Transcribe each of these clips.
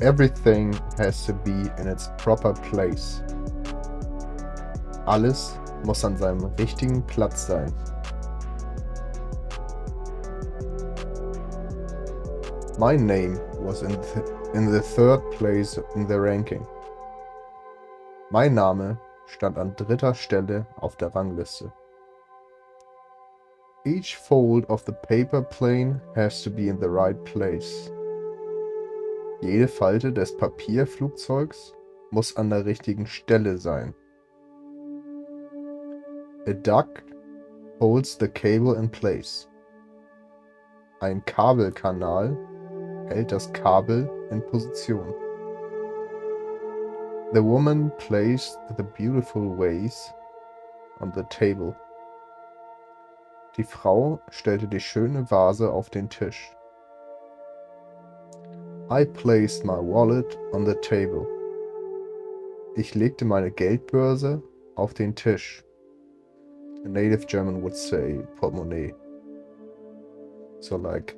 Everything has to be in its proper place. Alles muss an seinem richtigen Platz sein. My name was in the third place in the ranking. Mein Name stand an 3. Stelle auf der Rangliste. Each fold of the paper plane has to be in the right place. Jede Falte des Papierflugzeugs muss an der richtigen Stelle sein. A duct holds the cable in place. Ein Kabelkanal hält das Kabel in Position. The woman placed the beautiful vase on the table. Die Frau stellte die schöne Vase auf den Tisch. I placed my wallet on the table. Ich legte meine Geldbörse auf den Tisch. A native German would say Portemonnaie. So like,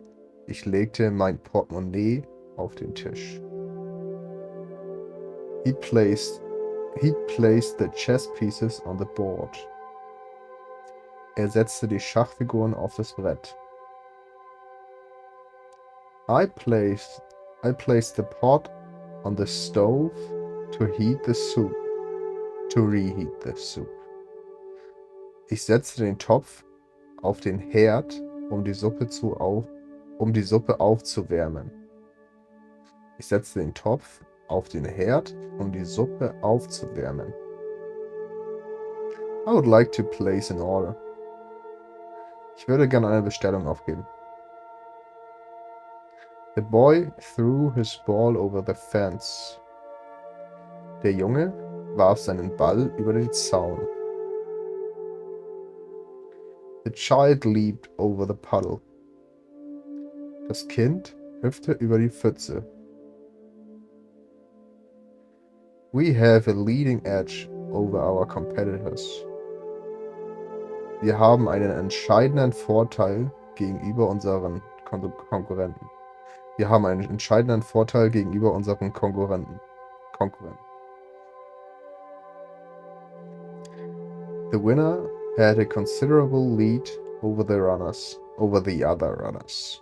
ich legte mein Portemonnaie auf den Tisch. He placed the chess pieces on the board. Er setzte die Schachfiguren auf das Brett. I placed the pot on the stove to reheat the soup. Ich setzte den Topf auf den Herd, um die Suppe aufzuwärmen. Ich setzte den Topf auf den Herd, um die Suppe aufzuwärmen. I would like to place an order. Ich würde gerne eine Bestellung aufgeben. The boy threw his ball over the fence. Der Junge warf seinen Ball über den Zaun. The child leaped over the puddle. Das Kind hüpfte über die Pfütze. We have a leading edge over our competitors. Wir haben einen entscheidenden Vorteil gegenüber unseren Konkurrenten. Wir haben einen entscheidenden Vorteil gegenüber unseren Konkurrenten. The winner had a considerable lead over the other runners.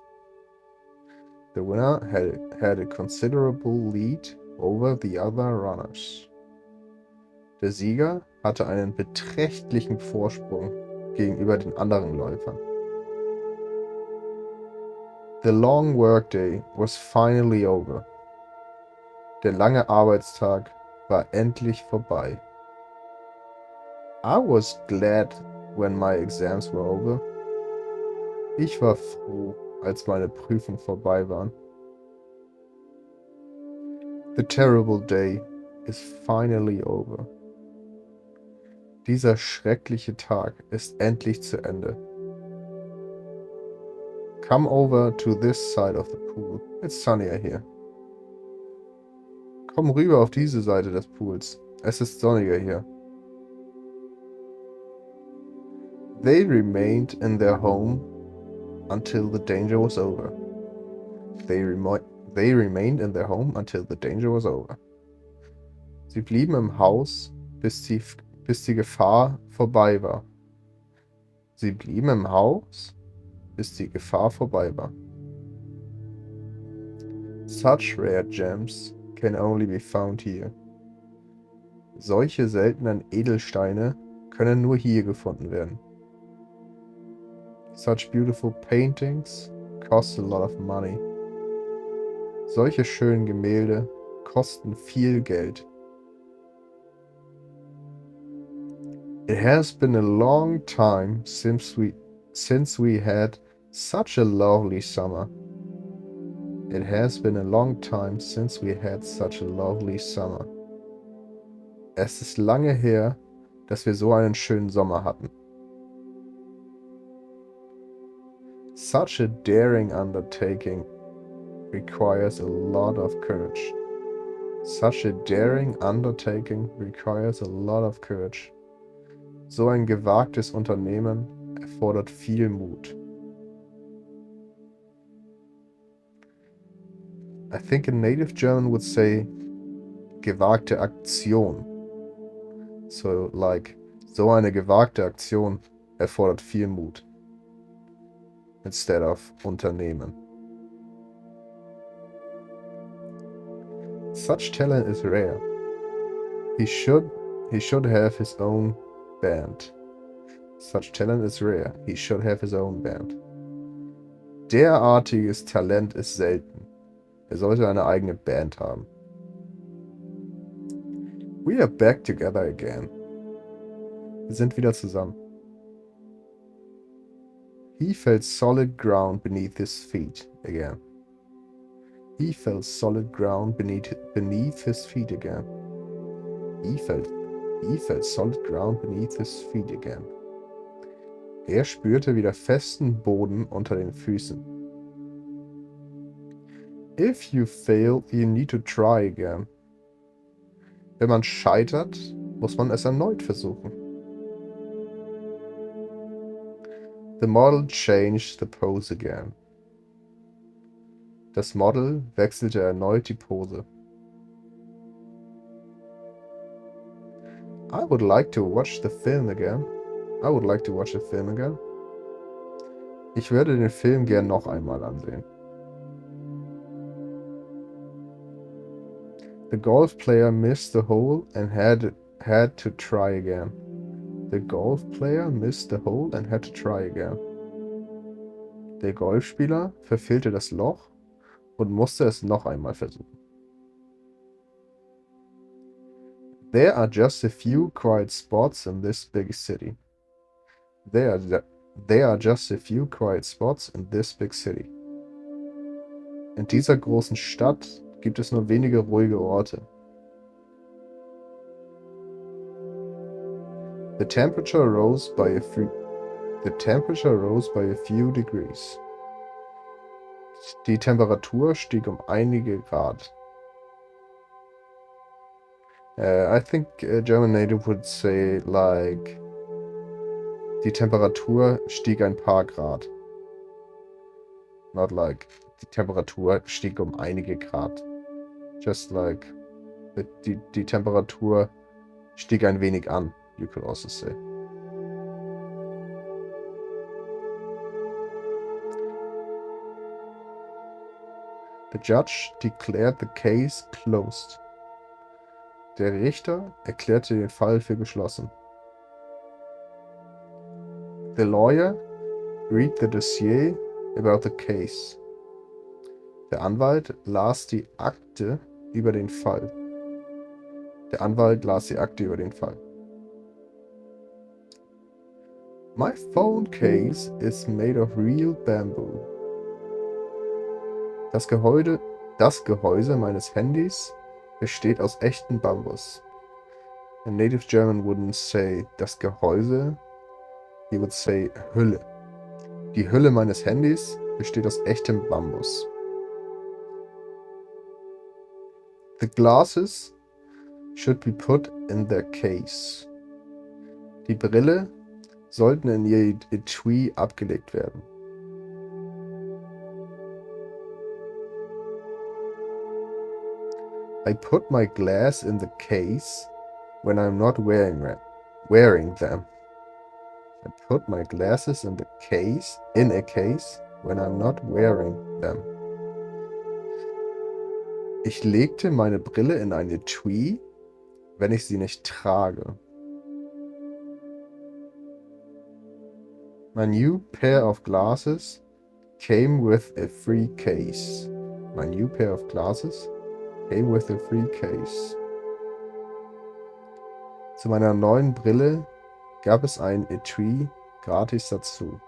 The winner had a considerable lead over the other runners. Der Sieger hatte einen beträchtlichen Vorsprung gegenüber den anderen Läufern. The long workday was finally over. Der lange Arbeitstag war endlich vorbei. I was glad when my exams were over. Ich war froh, als meine Prüfungen vorbei waren. The terrible day is finally over. Dieser schreckliche Tag ist endlich zu Ende. Come over to this side of the pool. It's sunnier here. Komm rüber auf diese Seite des Pools. Es ist sonniger hier. They remained in their home until the danger was over. They remained in their home until the danger was over. Sie blieben im Haus, bis die Gefahr vorbei war. Sie blieben im Haus, bis die Gefahr vorbei war. Such rare gems can only be found here. Solche seltenen Edelsteine können nur hier gefunden werden. Such beautiful paintings cost a lot of money. Solche schönen Gemälde kosten viel Geld. It has been a long time since we had such a lovely summer. It has been a long time since we had such a lovely summer. Es ist lange her, dass wir so einen schönen Sommer hatten. Such a daring undertaking requires a lot of courage. Such a daring undertaking requires a lot of courage. So ein gewagtes Unternehmen erfordert viel Mut. I think a native German would say gewagte Aktion. So, like, so eine gewagte Aktion erfordert viel Mut. Instead of Unternehmen. Such talent is rare. He should have his own band. Such talent is rare. He should have his own band. Derartiges Talent ist selten. Er sollte eine eigene Band haben. We are back together again. Wir sind wieder zusammen. He felt solid ground beneath his feet again. He felt solid ground beneath his feet again. He felt solid ground beneath his feet again. Er spürte wieder festen Boden unter den Füßen. If you fail, you need to try again. Wenn man scheitert, muss man es erneut versuchen. The model changed the pose again. Das Model wechselte erneut die Pose. I would like to watch the film again. I would like to watch the film again. Ich würde den Film gern noch einmal ansehen. The golf player missed the hole and had to try again. The golf player missed the hole and had to try again. Der Golfspieler verfehlte das Loch und musste es noch einmal versuchen. There are just a few quiet spots in this big city. There are just a few quiet spots in this big city. In dieser großen Stadt gibt es nur wenige ruhige Orte. The temperature rose by a few degrees. Die Temperatur stieg um einige Grad. I think a German native would say like die Temperatur stieg ein paar Grad. Not like die Temperatur stieg um einige Grad. Just like die Temperatur stieg ein wenig an, you could also say. The judge declared the case closed. Der Richter erklärte den Fall für geschlossen. The lawyer read the dossier about the case. Der Anwalt las die Akte über den Fall. Der Anwalt las die Akte über den Fall. My phone case is made of real bamboo. Das Gehäuse meines Handys besteht aus echtem Bambus. A native German wouldn't say das Gehäuse, he would say Hülle. Die Hülle meines Handys besteht aus echtem Bambus. The glasses should be put in their case. Die Brille sollten in ihr Etui abgelegt werden. I put my glass in the case when I'm not wearing them. I put my glasses in a case when I'm not wearing them. Ich legte meine Brille in ein Etui, wenn ich sie nicht trage. My new pair of glasses came with a free case. My new pair of glasses came with a free case. Zu meiner neuen Brille gab es ein Etui gratis dazu.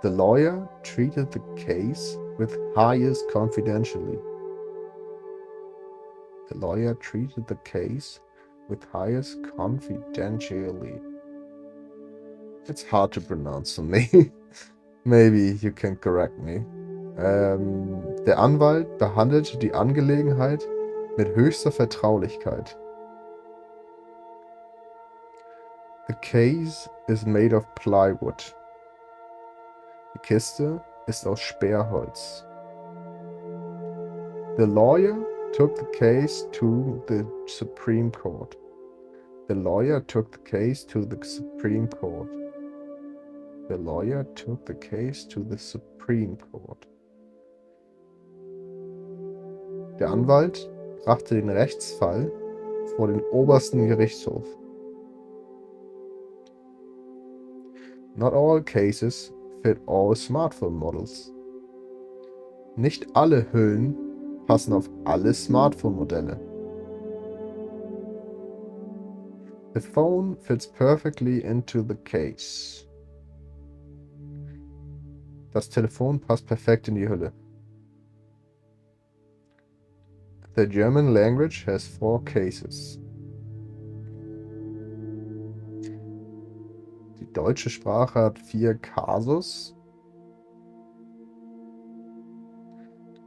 The lawyer treated the case with highest confidentially. The lawyer treated the case with highest confidentially. It's hard to pronounce for me. Maybe you can correct me. Der Anwalt behandelte die Angelegenheit mit höchster Vertraulichkeit. The case is made of plywood. Die Kiste ist aus Sperrholz. The lawyer took the case to the Supreme Court. The lawyer took the case to the Supreme Court. The lawyer took the case to the Supreme Court. Der Anwalt brachte den Rechtsfall vor den obersten Gerichtshof. Not all cases fit all smartphone models. Nicht alle Hüllen passen auf alle Smartphone-Modelle. The phone fits perfectly into the case. Das Telefon passt perfekt in die Hülle. The German language has 4 cases. Die deutsche Sprache hat 4 Kasus.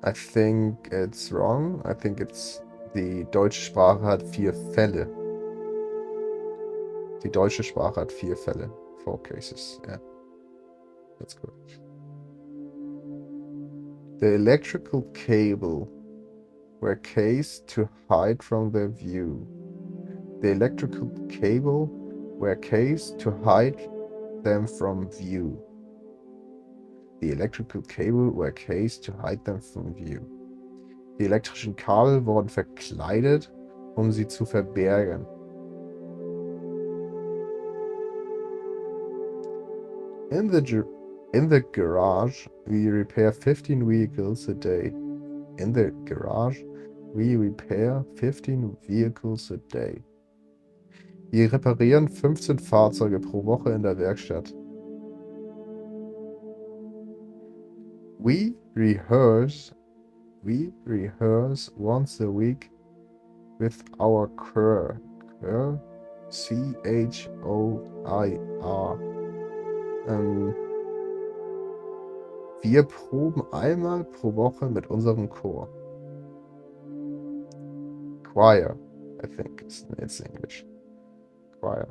I think it's wrong. I think die deutsche Sprache hat 4 Fälle. Die deutsche Sprache hat 4 Fälle. 4 cases. Yeah. That's correct. The electrical cable were cased to hide from their view. The electrical cable were cased to hide them from view. The electrical cable were cased to hide them from view. Die elektrischen Kabel wurden verkleidet, um sie zu verbergen. In the garage, we repair 15 vehicles a day. In the garage, we repair 15 vehicles a day. Wir reparieren 15 Fahrzeuge pro Woche in der Werkstatt. We rehearse once a week with our choir. C-H-O-I-R. Wir proben einmal pro Woche mit unserem Chor. Choir, I think it's English. Choir.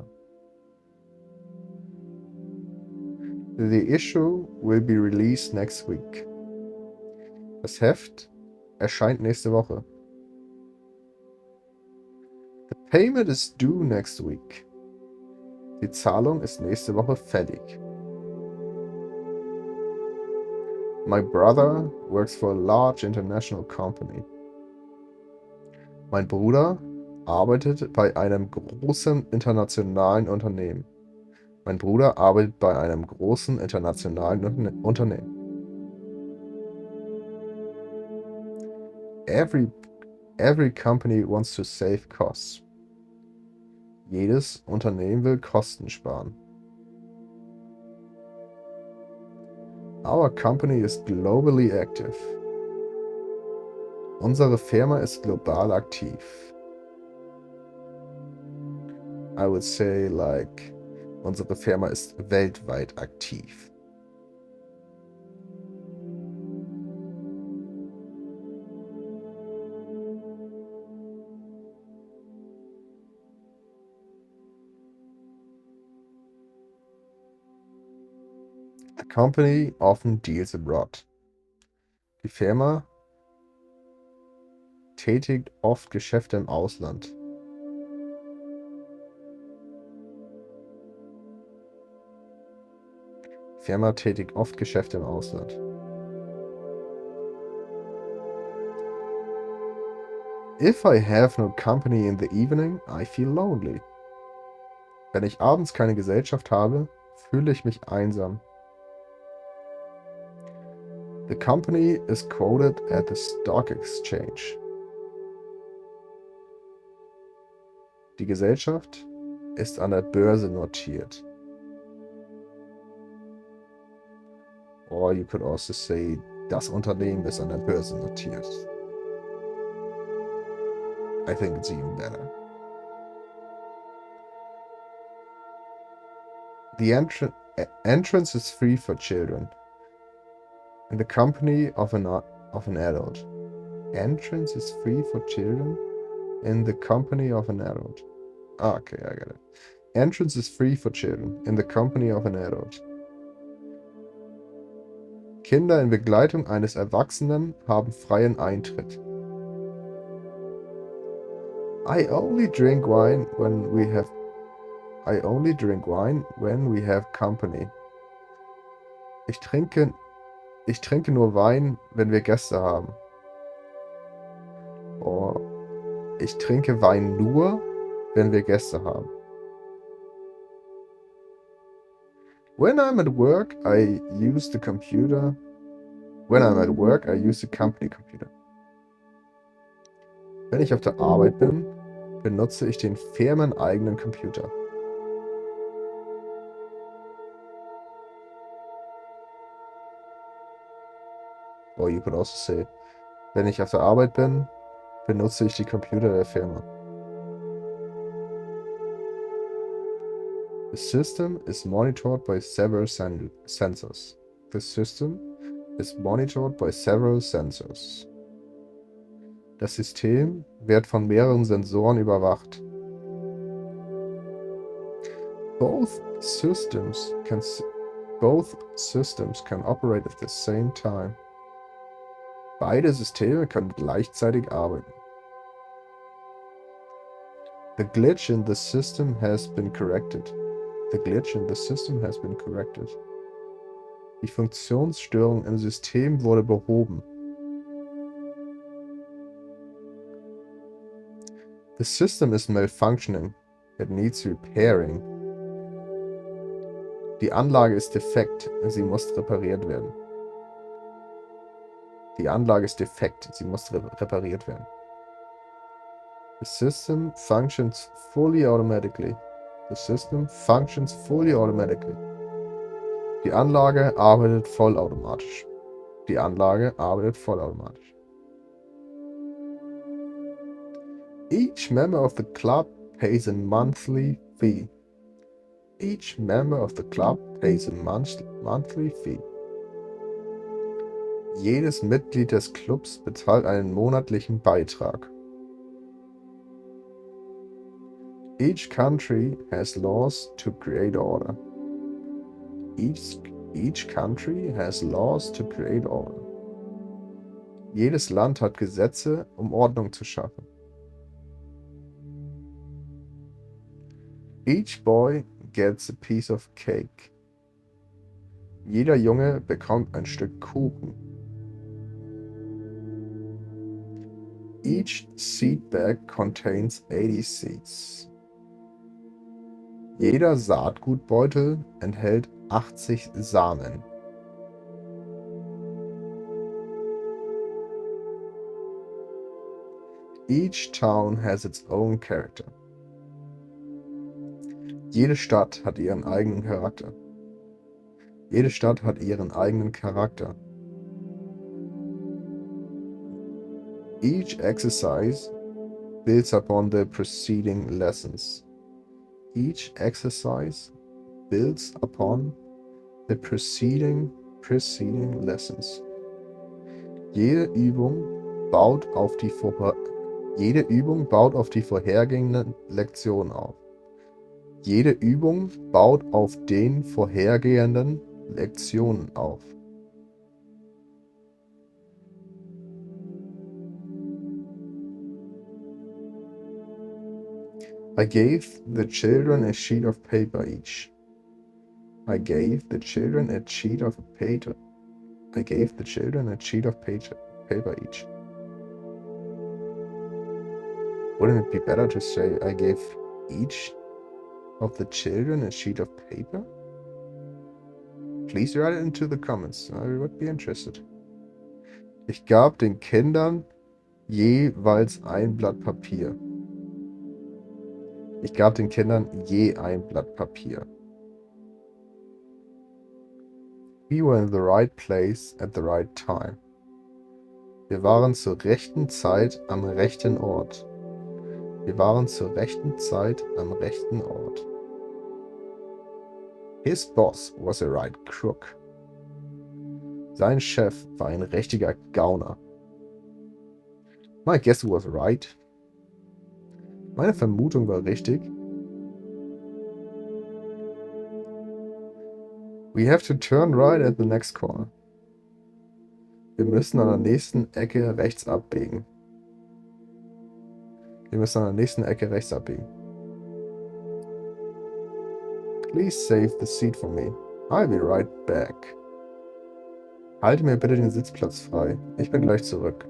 The issue will be released next week. Das Heft erscheint nächste Woche. The payment is due next week. Die Zahlung ist nächste Woche fällig. My brother works for a large international company. Mein Bruder arbeitet bei einem großen internationalen Unternehmen. Mein Bruder arbeitet bei einem großen internationalen Unternehmen. Every company wants to save costs. Jedes Unternehmen will Kosten sparen. Our company is globally active. Unsere Firma ist global aktiv. I would say like, unsere Firma ist weltweit aktiv. The company often deals abroad. Die Firma tätigt oft Geschäfte im Ausland. Die Firma tätigt oft Geschäfte im Ausland. If I have no company in the evening, I feel lonely. Wenn ich abends keine Gesellschaft habe, fühle ich mich einsam. The company is quoted at the stock exchange. Die Gesellschaft ist an der Börse notiert. Or you could also say, das Unternehmen ist an der Börse notiert. I think it's even better. The entrance is free for children. In the company of an adult. Entrance is free for children in the company of an adult. Okay, I got it. Entrance is free for children in the company of an adult. Kinder in Begleitung eines Erwachsenen haben freien Eintritt. I only drink wine when we have company. Ich trinke nur Wein, wenn wir Gäste haben. Or ich trinke Wein nur, wenn wir Gäste haben. When I'm at work, I use the computer. When I'm at work, I use the company computer. Wenn ich auf der Arbeit bin, benutze ich den firmeneigenen Computer. Or you could also say, wenn ich auf der Arbeit bin, benutze ich die Computer der Firma. The system is monitored by several sensors. The system is monitored by several sensors. Das System wird von mehreren Sensoren überwacht. Both systems can operate at the same time. Beide Systeme können gleichzeitig arbeiten. The glitch in the system has been corrected. The glitch in the system has been corrected. Die Funktionsstörung im System wurde behoben. The system is malfunctioning. It needs repairing. Die Anlage ist defekt. Sie muss repariert werden. Die Anlage ist defekt. Sie muss repariert werden. The system functions fully automatically. The system functions fully automatically. Die Anlage arbeitet vollautomatisch. Die Anlage arbeitet vollautomatisch. Each member of the club pays a monthly fee. Each member of the club pays a monthly fee. Jedes Mitglied des Clubs bezahlt einen monatlichen Beitrag. Each country has laws to create order. Each country has laws to create order. Jedes Land hat Gesetze, um Ordnung zu schaffen. Each boy gets a piece of cake. Jeder Junge bekommt ein Stück Kuchen. Each seed bag contains 80 seeds. Jeder Saatgutbeutel enthält 80 Samen. Each town has its own character. Jede Stadt hat ihren eigenen Charakter. Jede Stadt hat ihren eigenen Charakter. Each exercise builds upon the preceding lessons. Each exercise builds upon the preceding lessons. Jede Übung baut auf die vorhergehenden Lektionen auf. Jede Übung baut auf den vorhergehenden Lektionen auf. I gave the children a sheet of paper each. I gave the children a sheet of paper. I gave the children a sheet of paper each. Wouldn't it be better to say I gave each of the children a sheet of paper? Please write it into the comments. I would be interested. Ich gab den Kindern jeweils ein Blatt Papier. Ich gab den Kindern je ein Blatt Papier. We were in the right place at the right time. Wir waren zur rechten Zeit am rechten Ort. Wir waren zur rechten Zeit am rechten Ort. His boss was a right crook. Sein Chef war ein richtiger Gauner. My guess was right. Meine Vermutung war richtig. We have to turn right at the next corner. Wir müssen an der nächsten Ecke rechts abbiegen. Wir müssen an der nächsten Ecke rechts abbiegen. Please save the seat for me. I'll be right back. Halte mir bitte den Sitzplatz frei. Ich bin gleich zurück.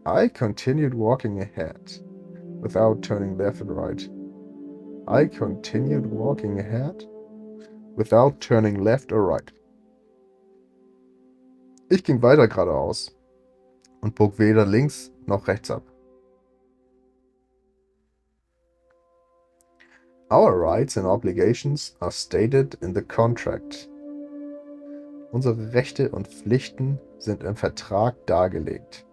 I continued walking ahead, without turning left and right. I continued walking ahead, without turning left or right. Ich ging weiter geradeaus und bog weder links noch rechts ab. Our rights and obligations are stated in the contract. Unsere Rechte und Pflichten sind im Vertrag dargelegt.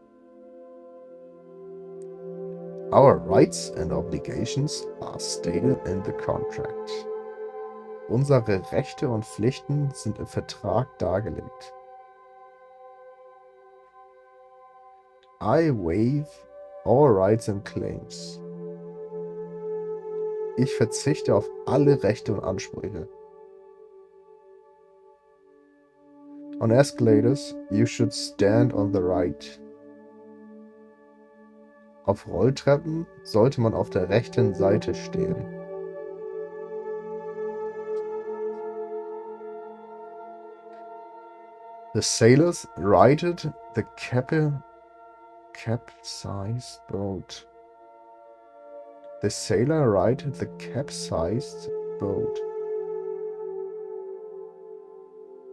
Our rights and obligations are stated in the contract. Unsere Rechte und Pflichten sind im Vertrag dargelegt. I waive all rights and claims. Ich verzichte auf alle Rechte und Ansprüche. On escalators, you should stand on the right. Auf Rolltreppen sollte man auf der rechten Seite stehen. The sailors righted the capsized boat. The sailor righted the capsized boat.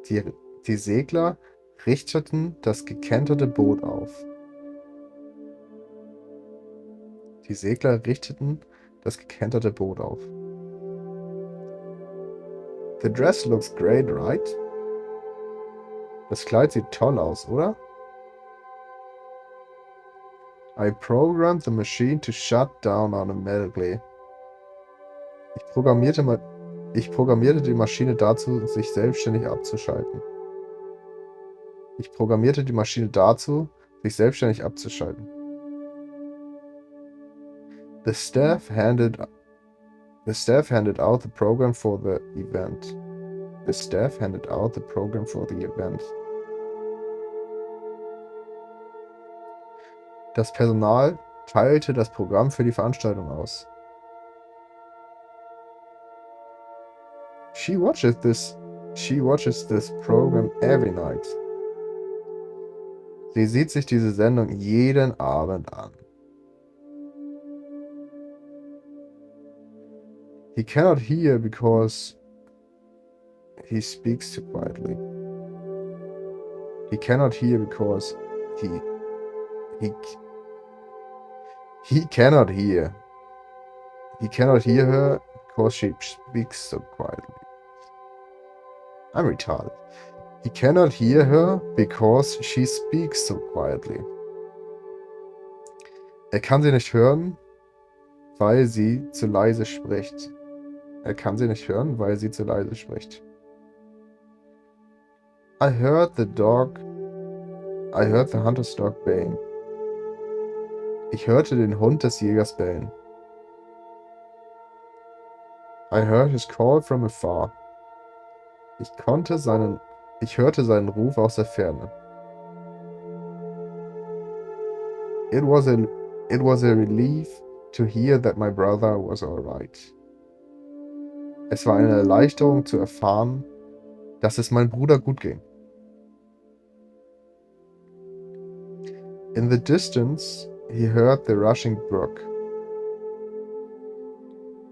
Die Segler richteten das gekenterte Boot auf. Die Segler richteten das gekenterte Boot auf. The dress looks great, right? Das Kleid sieht toll aus, oder? I programmed the machine to shut down automatically. Ich programmierte die Maschine dazu, sich selbstständig abzuschalten. Ich programmierte die Maschine dazu, sich selbstständig abzuschalten. The staff handed out the program for the event. The staff handed out the program for the event. Das Personal teilte das Programm für die Veranstaltung aus. She watches this program every night. Sie sieht sich diese Sendung jeden Abend an. He cannot hear because he speaks too quietly. He cannot hear because he cannot hear. He cannot hear her because she speaks so quietly. I'm retarded. He cannot hear her because she speaks so quietly. Er kann sie nicht hören, weil sie zu leise spricht. Er kann sie nicht hören, weil sie zu leise spricht. I heard the hunter's dog baying. Ich hörte den Hund des Jägers bellen. I heard his call from afar. Ich hörte seinen Ruf aus der Ferne. It was a relief to hear that my brother was all right. Es war eine Erleichterung zu erfahren, dass es meinem Bruder gut ging. In the distance, he heard the rushing brook.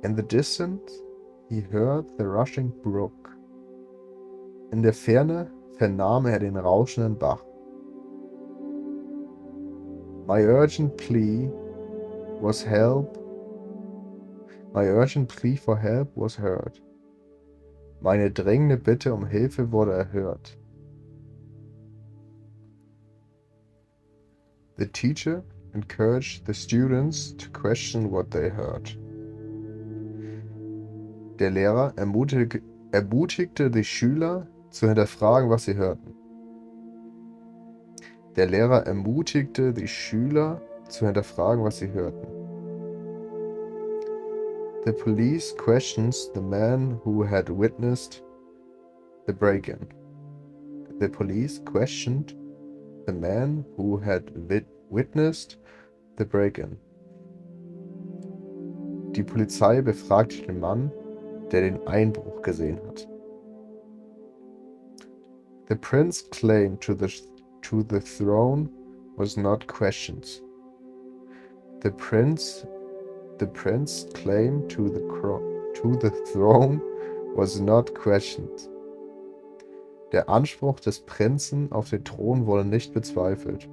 In the distance, he heard the rushing brook. In der Ferne vernahm er den rauschenden Bach. My urgent plea for help was heard. Meine drängende Bitte um Hilfe wurde erhört. The teacher encouraged the students to question what they heard. Der Lehrer ermutigte die Schüler zu hinterfragen, was sie hörten. Der Lehrer ermutigte die Schüler zu hinterfragen, was sie hörten. The police questions the man who had witnessed the break-in. The police questioned the man who had witnessed the break-in. Die Polizei befragte den Mann, der den Einbruch gesehen hat. The prince's claim to the throne was not questioned. The prince's claim to the throne was not questioned. Der Anspruch des Prinzen auf den Thron wurde nicht bezweifelt.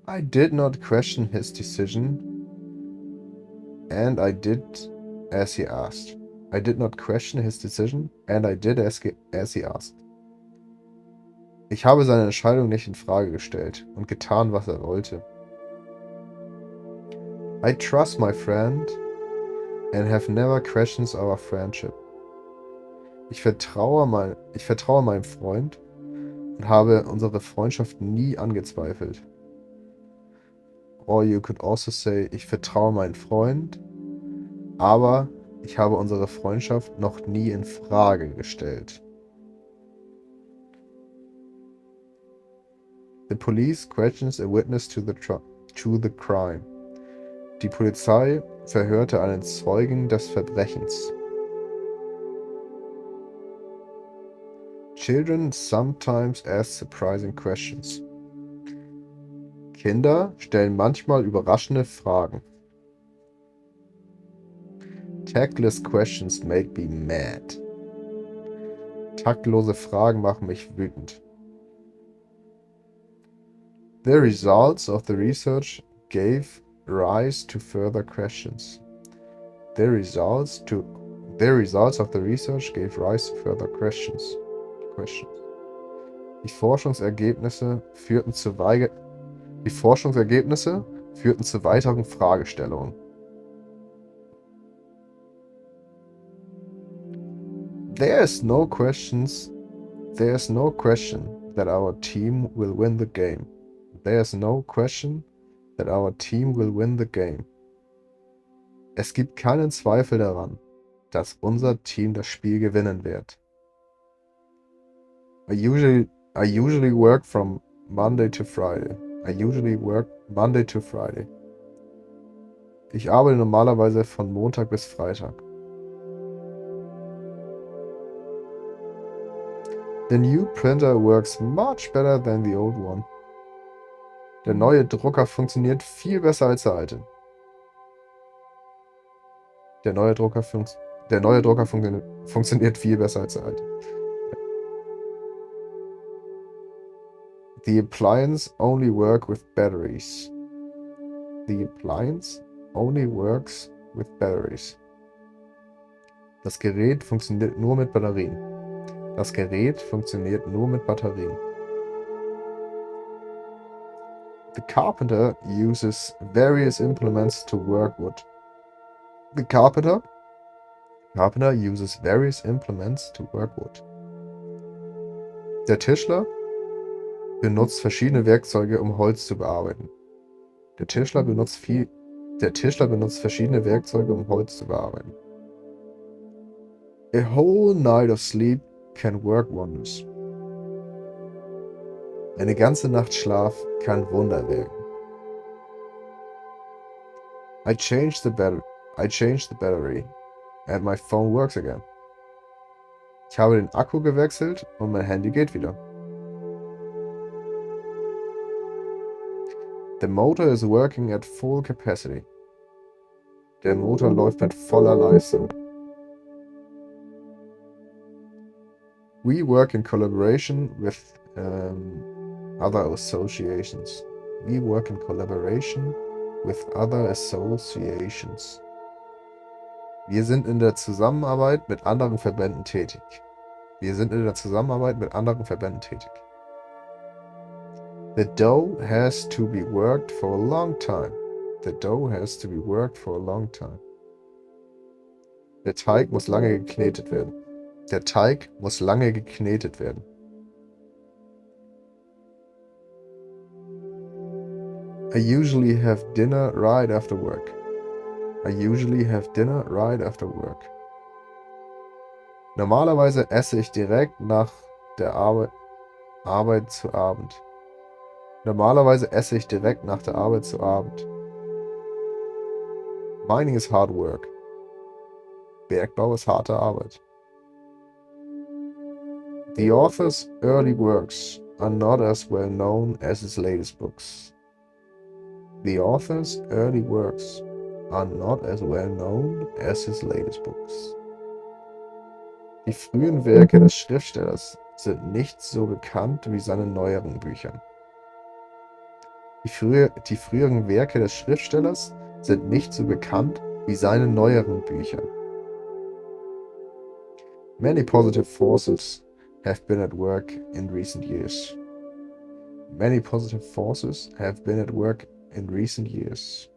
I did not question his decision, and I did as he asked. I did not question his decision, and I did as he asked. Ich habe seine Entscheidung nicht in Frage gestellt und getan, was er wollte. I trust my friend and have never questioned our friendship. Ich vertraue meinem Freund und habe unsere Freundschaft nie angezweifelt. Or you could also say, ich vertraue meinen Freund, aber ich habe unsere Freundschaft noch nie in Frage gestellt. The police questions a witness to the crime. Die Polizei verhörte einen Zeugen des Verbrechens. Children sometimes ask surprising questions. Kinder stellen manchmal überraschende Fragen. Tactless questions make me mad. Taktlose Fragen machen mich wütend. The results of the research gave rise to further questions. The results of the research gave rise to further questions. Die Forschungsergebnisse führten zu weiteren Fragestellungen. There's no question that our team will win the game. There's no question that our team will win the game. Es gibt keinen Zweifel daran, dass unser Team das Spiel gewinnen wird. I usually work from Monday to Friday. Ich arbeite normalerweise von Montag bis Freitag. The new printer works much better than the old one. Der neue Drucker funktioniert viel besser als der alte. Der neue Drucker funktioniert viel besser als der alte. The appliance only works with batteries. The appliance only works with batteries. Das Gerät funktioniert nur mit Batterien. Das Gerät funktioniert nur mit Batterien. The carpenter uses various implements to work wood. The carpenter uses various implements to work wood. Der Tischler benutzt verschiedene Werkzeuge, um Holz zu bearbeiten. Der Tischler benutzt verschiedene Werkzeuge, um Holz zu bearbeiten. A whole night of sleep can work wonders. Eine ganze Nacht Schlaf kann Wunder wirken. I changed the battery and my phone works again. Ich habe den Akku gewechselt und mein Handy geht wieder. The motor is working at full capacity. Der Motor läuft mit voller Leistung. We work in collaboration with other associations. We work in collaboration with other associations. Wir sind in der Zusammenarbeit mit anderen Verbänden tätig. The dough has to be worked for a long time. Der Teig muss lange geknetet werden. I usually have dinner right after work. Normalerweise esse ich direkt nach der Arbeit zu Abend. Normalerweise esse ich direkt nach der Arbeit zu Abend. Mining is hard work. Bergbau ist harte Arbeit. The author's early works are not as well known as his latest books. The author's early works are not as well known as his latest books. Die frühen Werke des Schriftstellers sind nicht so bekannt wie seine neueren Bücher. Die früheren Werke des Schriftstellers sind nicht so bekannt wie seine neueren Bücher. Many positive forces have been at work in recent years. Many positive forces have been at work in recent years.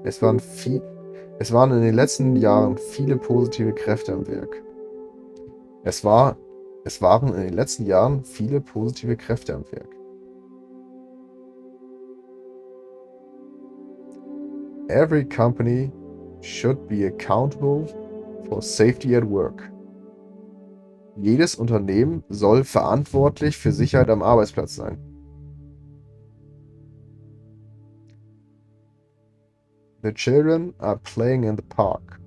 Es waren in den letzten Jahren viele positive Kräfte am Werk. Es waren in den letzten Jahren viele positive Kräfte am Werk. Every company should be accountable for safety at work. Jedes Unternehmen soll verantwortlich für Sicherheit am Arbeitsplatz sein. The children are playing in the park.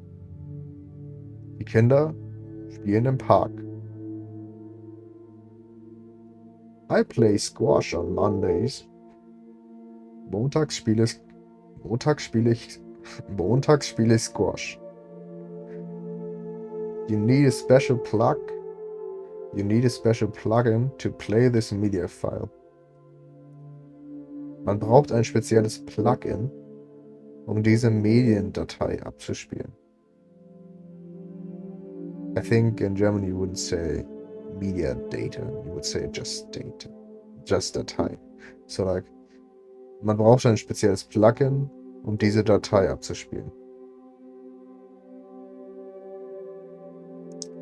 Die Kinder spielen im Park. I play squash on Mondays. Montags spiele ich Squash. You need a special plugin to play this media file. Man braucht ein spezielles Plugin, um diese Mediendatei abzuspielen. I think in German you wouldn't say media data, you would say just data, just Datei. So like, man braucht ein spezielles Plugin, um diese Datei abzuspielen.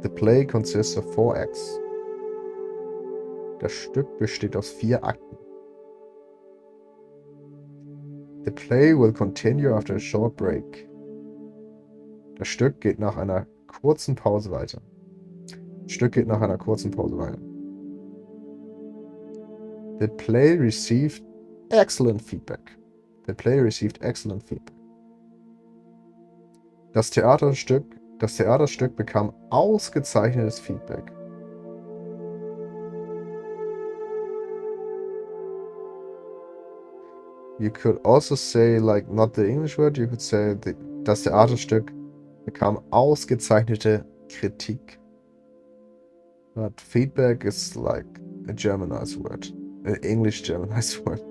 The play consists of 4 acts. Das Stück besteht aus 4 Akten. The play will continue after a short break. Das Stück geht nach einer kurzen Pause weiter. The play received excellent feedback. Das Theaterstück bekam ausgezeichnetes Feedback. You could also say, like, not the English word, you could say, das Theaterstück bekam ausgezeichnete Kritik. But feedback is like a Germanized word. An English Germanized word.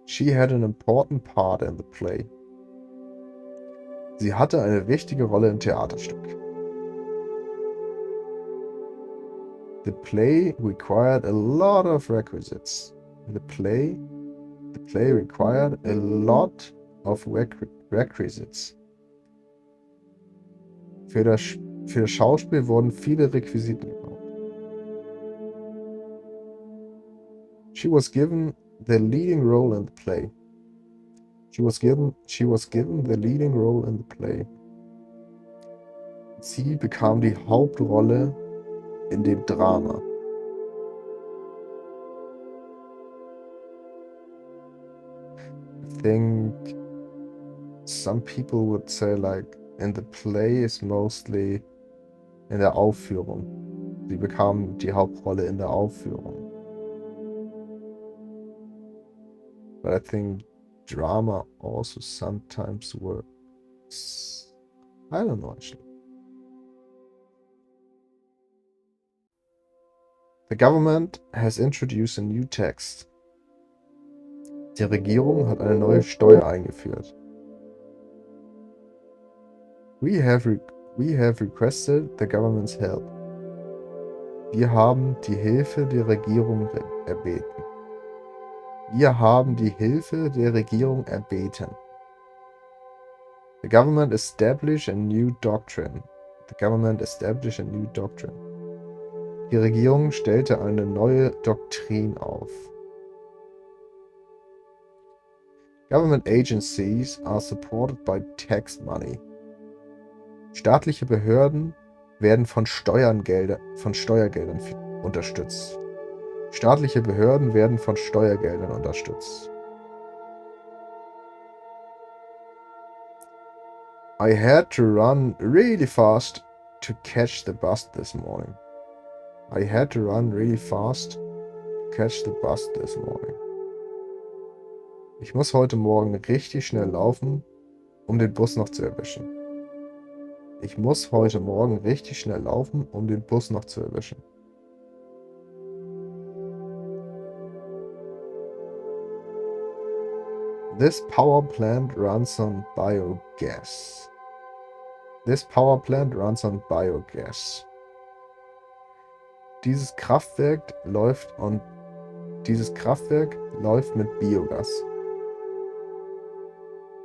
She had an important part in the play. Sie hatte eine wichtige Rolle im Theaterstück. The play required a lot of requisites. The play required a lot of requisites. Für das Schauspiel wurden viele Requisiten gebraucht. She was given the leading role in the play. Sie bekam die Hauptrolle in dem Drama. I think some people would say, like, in the play is mostly in der Aufführung. Sie bekam die Hauptrolle in der Aufführung. But I think drama also sometimes works. I don't know actually. The government has introduced a new tax. Die Regierung hat eine neue Steuer eingeführt. We have requested the government's help. Wir haben die Hilfe der Regierung erbeten. The government established a new doctrine. Die Regierung stellte eine neue Doktrin auf. Government agencies are supported by tax money. Staatliche Behörden werden von Steuergeldern unterstützt. Staatliche Behörden werden von Steuergeldern unterstützt. I had to run really fast to catch the bus this morning. I had to run really fast to catch the bus this morning. Ich muss heute Morgen richtig schnell laufen, um den Bus noch zu erwischen. Ich muss heute Morgen richtig schnell laufen, um den Bus noch zu erwischen. This power plant runs on biogas. This power plant runs on biogas. Dieses Kraftwerk läuft mit Biogas.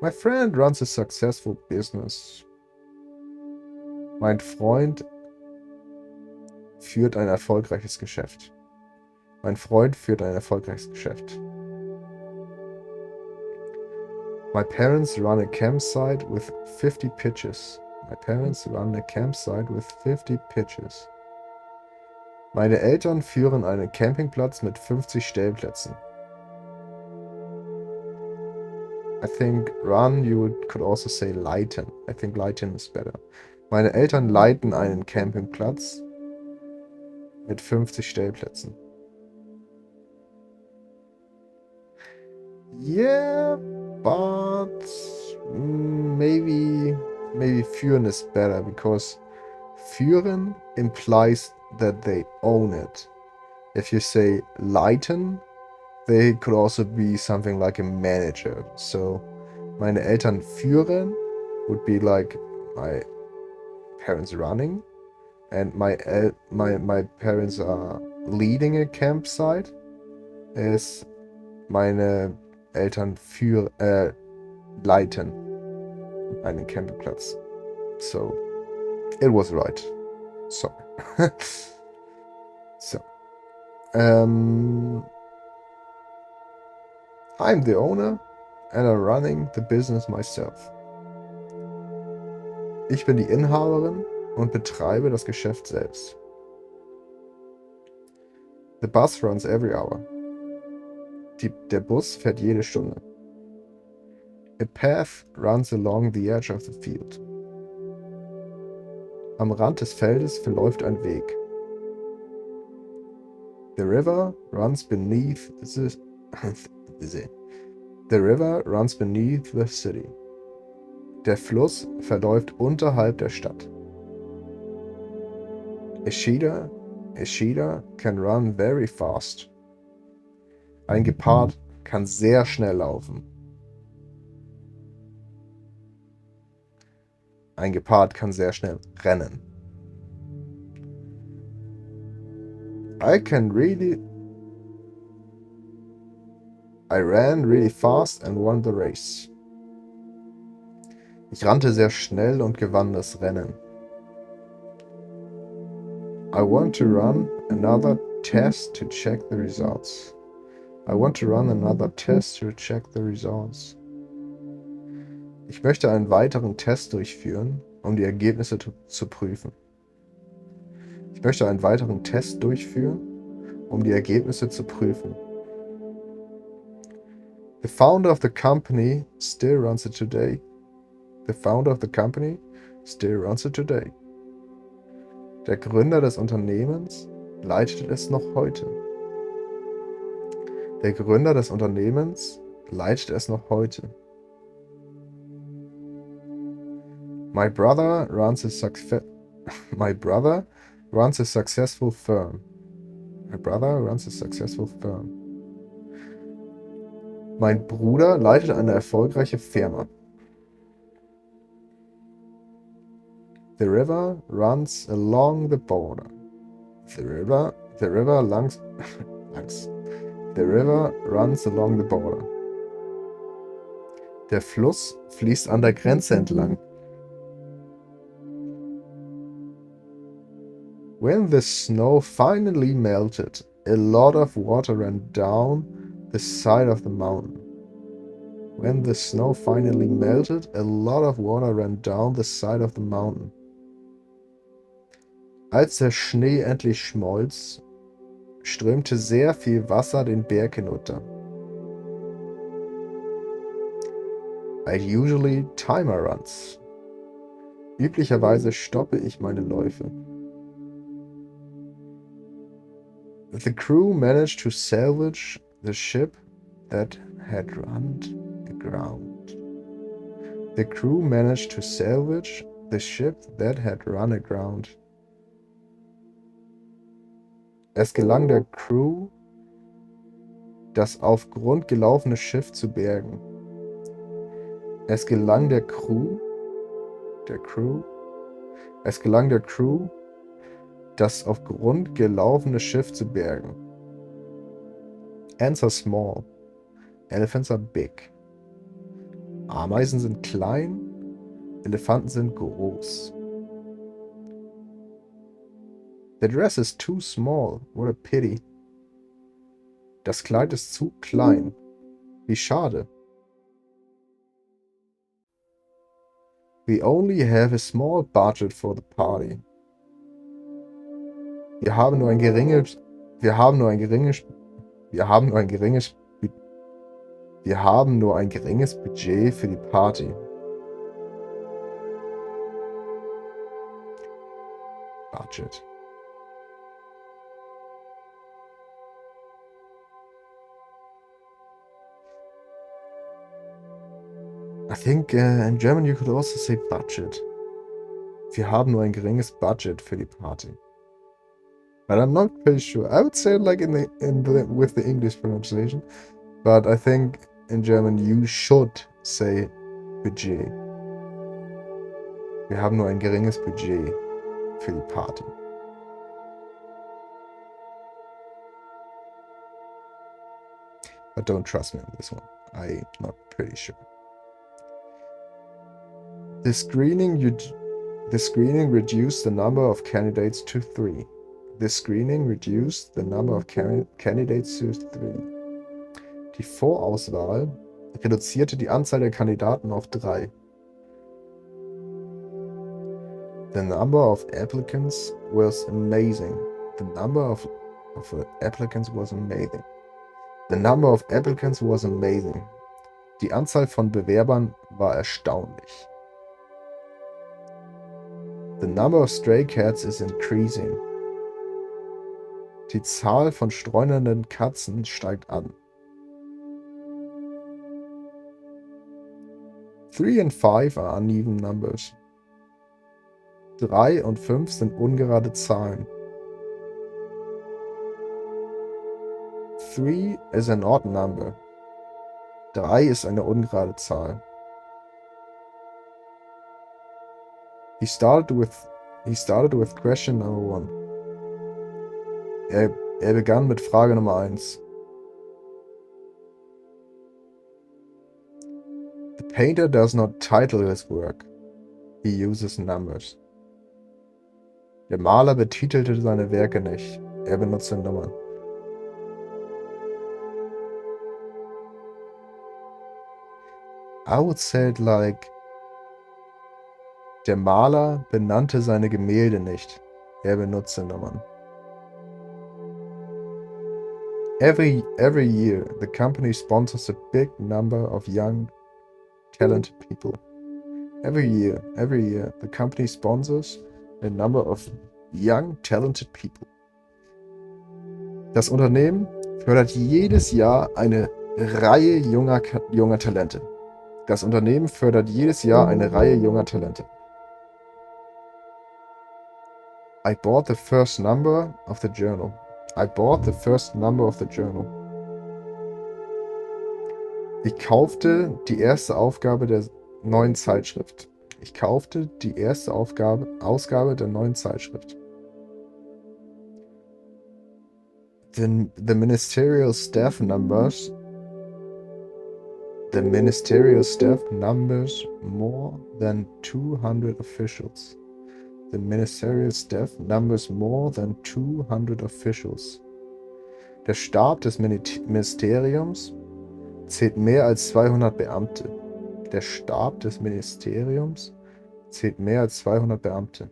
My friend runs a successful business. Mein Freund führt ein erfolgreiches Geschäft. Mein Freund führt ein erfolgreiches Geschäft. My parents run a campsite with 50 pitches. My parents run a campsite with 50 pitches. Meine Eltern führen einen Campingplatz mit 50 Stellplätzen. I think run, could also say leiten. I think leiten is better. Meine Eltern leiten einen Campingplatz mit 50 Stellplätzen. Yeah, but maybe führen is better, because führen implies that they own it. If you say leiten, they could also be something like a manager. So, meine Eltern führen would be like my parents running, and my parents are leading a campsite. Is meine Eltern leiten einen Campingplatz. So, it was right. Sorry. So. I'm the owner and I'm running the business myself. Ich bin die Inhaberin und betreibe das Geschäft selbst. The bus runs every hour. Der Bus fährt jede Stunde. A path runs along the edge of the field. Am Rand des Feldes verläuft ein Weg. The river runs beneath the river runs beneath the city. Der Fluss verläuft unterhalb der Stadt. A cheetah can run very fast. Ein Gepard kann sehr schnell laufen. Ein Gepard kann sehr schnell rennen. I ran really fast and won the race. Ich rannte sehr schnell und gewann das Rennen. I want to run another test to check the results. I want to run another test to check the results. Ich möchte einen weiteren Test durchführen, um die Ergebnisse zu prüfen. Ich möchte einen weiteren Test durchführen, um die Ergebnisse zu prüfen. The founder of the company still runs it today. The founder of the company still runs it today. Der Gründer des Unternehmens leitet es noch heute. Der Gründer des Unternehmens leitet es noch heute. My brother runs a successful firm. My brother runs a successful firm. Mein Bruder leitet eine erfolgreiche Firma. The river runs along the border. The river runs along the border. Der Fluss fließt an der Grenze entlang. When the snow finally melted, a lot of water ran down the side of the mountain. When the snow finally melted, a lot of water ran down the side of the mountain. Als der Schnee endlich schmolz, strömte sehr viel Wasser den Berg hinunter. I usually time my runs. Üblicherweise stoppe ich meine Läufe. The crew managed to salvage the ship that had run aground. The crew managed to salvage the ship that had run aground. Es gelang der Crew, das auf Grund gelaufene Schiff zu bergen. Es gelang der Crew, das auf Grund gelaufene Schiff zu bergen. Ants are small, elephants are big. Ameisen sind klein, Elefanten sind groß. The dress is too small, what a pity. Das Kleid ist zu klein, wie schade. We only have a small budget for the party. Wir haben nur ein geringes Budget für die Party. Budget. I think in German you could also say budget. Wir haben nur ein geringes Budget für die Party. But I'm not pretty sure. I would say it like with the English pronunciation, but I think in German you should say Budget. Wir haben nur ein geringes Budget für die Party. But don't trust me on this one. I'm not pretty sure. The screening reduced the number of candidates to 3. The screening reduced the number of candidates to 3. Die Vorauswahl reduzierte die Anzahl der Kandidaten auf 3. The number of applicants was amazing. The number of applicants was amazing. The number of applicants was amazing. Die Anzahl von Bewerbern war erstaunlich. The number of stray cats is increasing. Die Zahl von streunenden Katzen steigt an. 3 and 5 are uneven numbers. 3 und 5 sind ungerade Zahlen. 3 is an odd number. 3 ist eine ungerade Zahl. He started with question number 1. Er begann mit Frage Nummer 1. The painter does not title his work. He uses numbers. Der Maler betitelte seine Werke nicht. Er benutzte Nummern. I would say it like: Der Maler benannte seine Gemälde nicht. Er benutzte Nummern. Every year, the company sponsors a big number of young, talented people. Every year, the company sponsors a number of young, talented people. Das Unternehmen fördert jedes Jahr eine Reihe junger Talente. Das Unternehmen fördert jedes Jahr eine Reihe junger Talente. I bought the first number of the journal. Ich kaufte die erste Ausgabe der neuen Zeitschrift. Ausgabe der neuen Zeitschrift. The ministerial staff numbers more than 200 officials. The ministerial staff numbers more than 200 officials. Der Stab des Ministeriums zählt mehr als 200 Beamte. Der Stab des Ministeriums zählt mehr als 200 Beamte.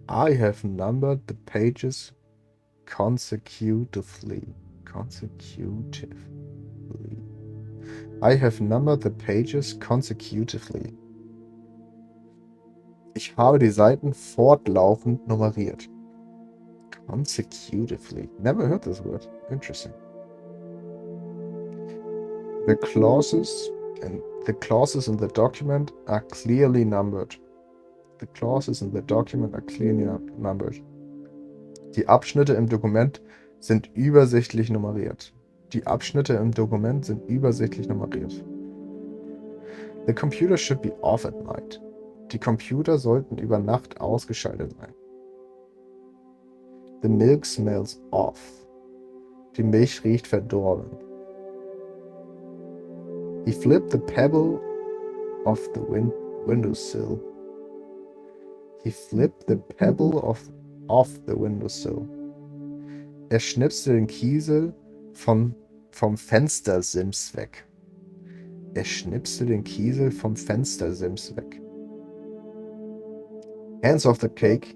I have numbered the pages consecutively. I have numbered the pages consecutively. Ich habe die Seiten fortlaufend nummeriert. Consecutively. Never heard this word. Interesting. The clauses in the document are clearly numbered. The clauses in the document are clearly numbered. Die Abschnitte im Dokument sind übersichtlich nummeriert. Die Abschnitte im Dokument sind übersichtlich nummeriert. The computer should be off at night. Die Computer sollten über Nacht ausgeschaltet sein. The milk smells off. Die Milch riecht verdorben. He flipped the pebble off the windowsill. He flipped the pebble off the windowsill. Er schnipste den Kiesel vom Fenstersims weg. Er schnipste den Kiesel vom Fenstersims weg. Hands off the cake.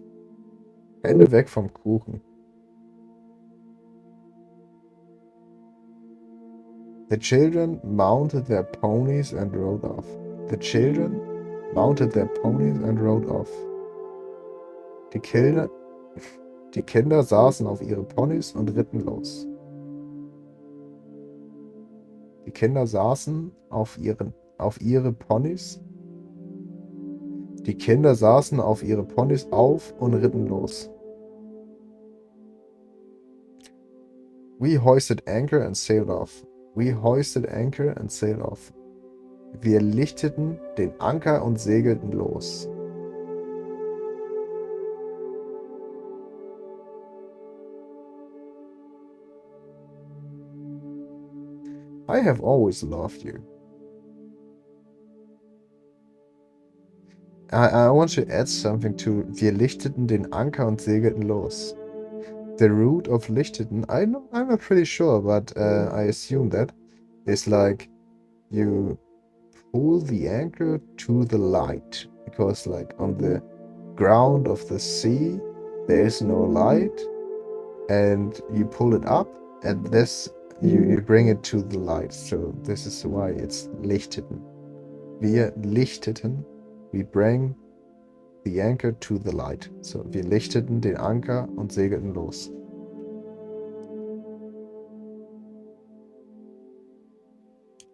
Hände weg vom Kuchen. The children mounted their ponies and rode off. The children mounted their ponies and rode off. Die Kinder saßen auf ihre Ponys und ritten los. Die Kinder saßen auf ihre Ponys. Die Kinder saßen auf ihre Ponys auf und ritten los. We hoisted anchor and sailed off. We hoisted anchor and sailed off. Wir lichteten den Anker und segelten los. I have always loved you. I want to add something to wir lichteten den Anker und segelten los. The root of lichteten, I'm not pretty sure, but I assume that is like you pull the anchor to the light, because like on the ground of the sea there is no light, and you pull it up and this you bring it to the light. So this is why it's lichteten. Wir lichteten, we bring the anchor to the light. So, wir lichteten den Anker und segelten los.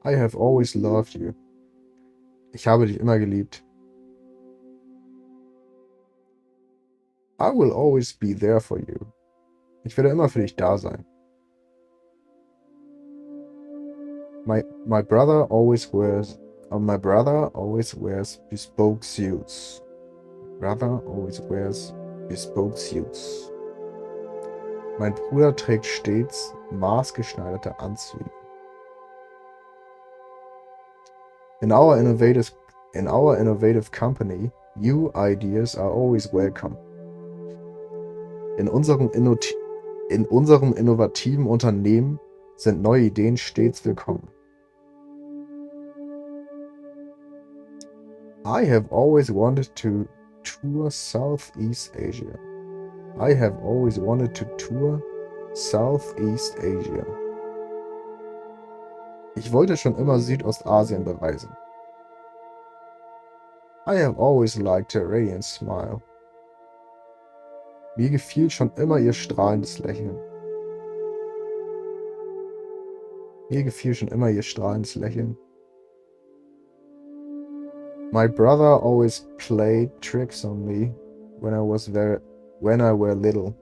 I have always loved you. Ich habe dich immer geliebt. I will always be there for you. Ich werde immer für dich da sein. My brother always wears bespoke suits. Brother always wears bespoke suits. Mein Bruder trägt stets maßgeschneiderte Anzüge. In our innovative company, new ideas are always welcome. In unserem innovativen Unternehmen sind neue Ideen stets willkommen. I have always wanted to tour Southeast Asia. I have always wanted to tour Southeast Asia. Ich wollte schon immer Südostasien bereisen. I have always liked her radiant smile. Mir gefiel schon immer ihr strahlendes Lächeln. Mir gefiel schon immer ihr strahlendes Lächeln. My brother always played tricks on me when I were little.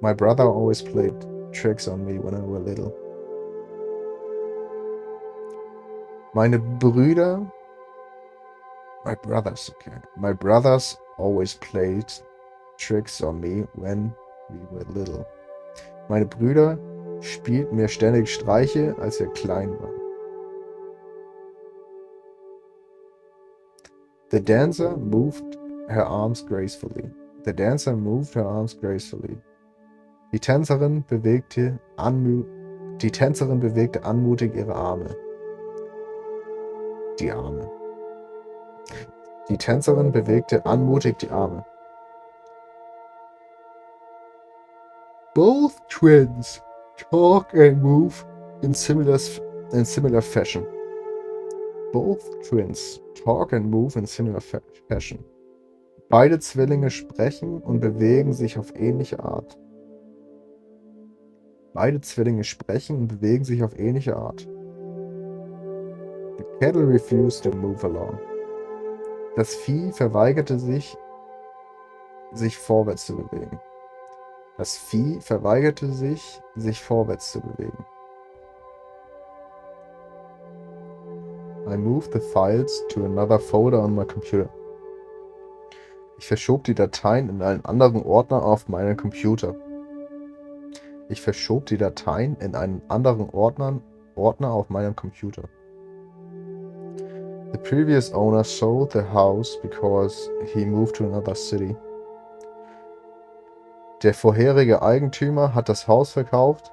My brother always played tricks on me when I were little. Meine Brüder, my brothers always played tricks on me when we were little. Meine Brüder spielten mir ständig Streiche, als wir klein waren. The dancer moved her arms gracefully. The dancer moved her arms gracefully. Die Tänzerin bewegte anmutig ihre Arme. Die Arme. Die Tänzerin bewegte anmutig die Arme. Both twins talk and move in similar fashion. Both twins talk and move in similar fashion. Beide Zwillinge sprechen und bewegen sich auf ähnliche Art. Beide Zwillinge sprechen und bewegen sich auf ähnliche Art. The cattle refused to move along. Das Vieh verweigerte sich vorwärts zu bewegen. Das Vieh verweigerte sich vorwärts zu bewegen. I moved the files to another folder on my computer. Ich verschob die Dateien in einen anderen Ordner auf meinem Computer. Ich verschob die Dateien in einen anderen Ordner auf meinem Computer. The previous owner sold the house because he moved to another city. Der vorherige Eigentümer hat das Haus verkauft,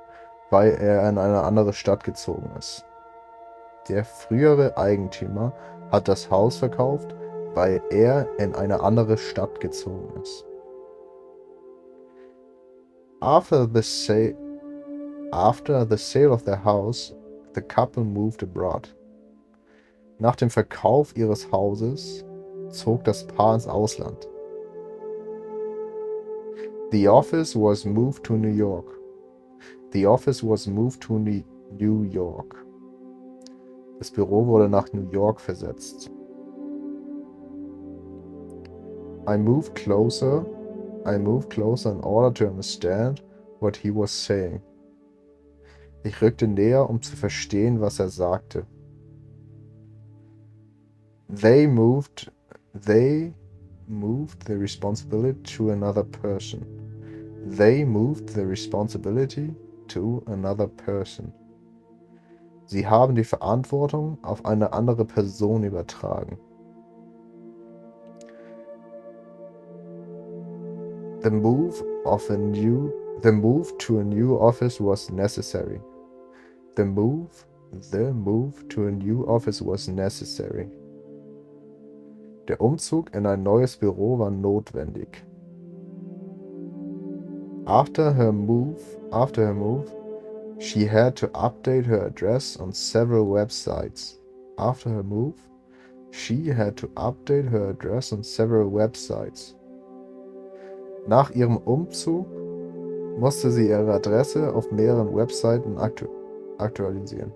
weil er in eine andere Stadt gezogen ist. Der frühere Eigentümer hat das Haus verkauft, weil er in eine andere Stadt gezogen ist. After the sale of their house, the couple moved abroad. Nach dem Verkauf ihres Hauses zog das Paar ins Ausland. The office was moved to New York. The office was moved to New York. Das Büro wurde nach New York versetzt. I moved closer in order to understand what he was saying. Ich rückte näher, um zu verstehen, was er sagte. They moved the responsibility to another person. They moved the responsibility to another person. Sie haben die Verantwortung auf eine andere Person übertragen. The move to a new office was necessary. The move to a new office was necessary. Der Umzug in ein neues Büro war notwendig. After her move, she had to update her address on several websites. After her move, she had to update her address on several websites. Nach ihrem Umzug musste sie ihre Adresse auf mehreren Webseiten aktualisieren.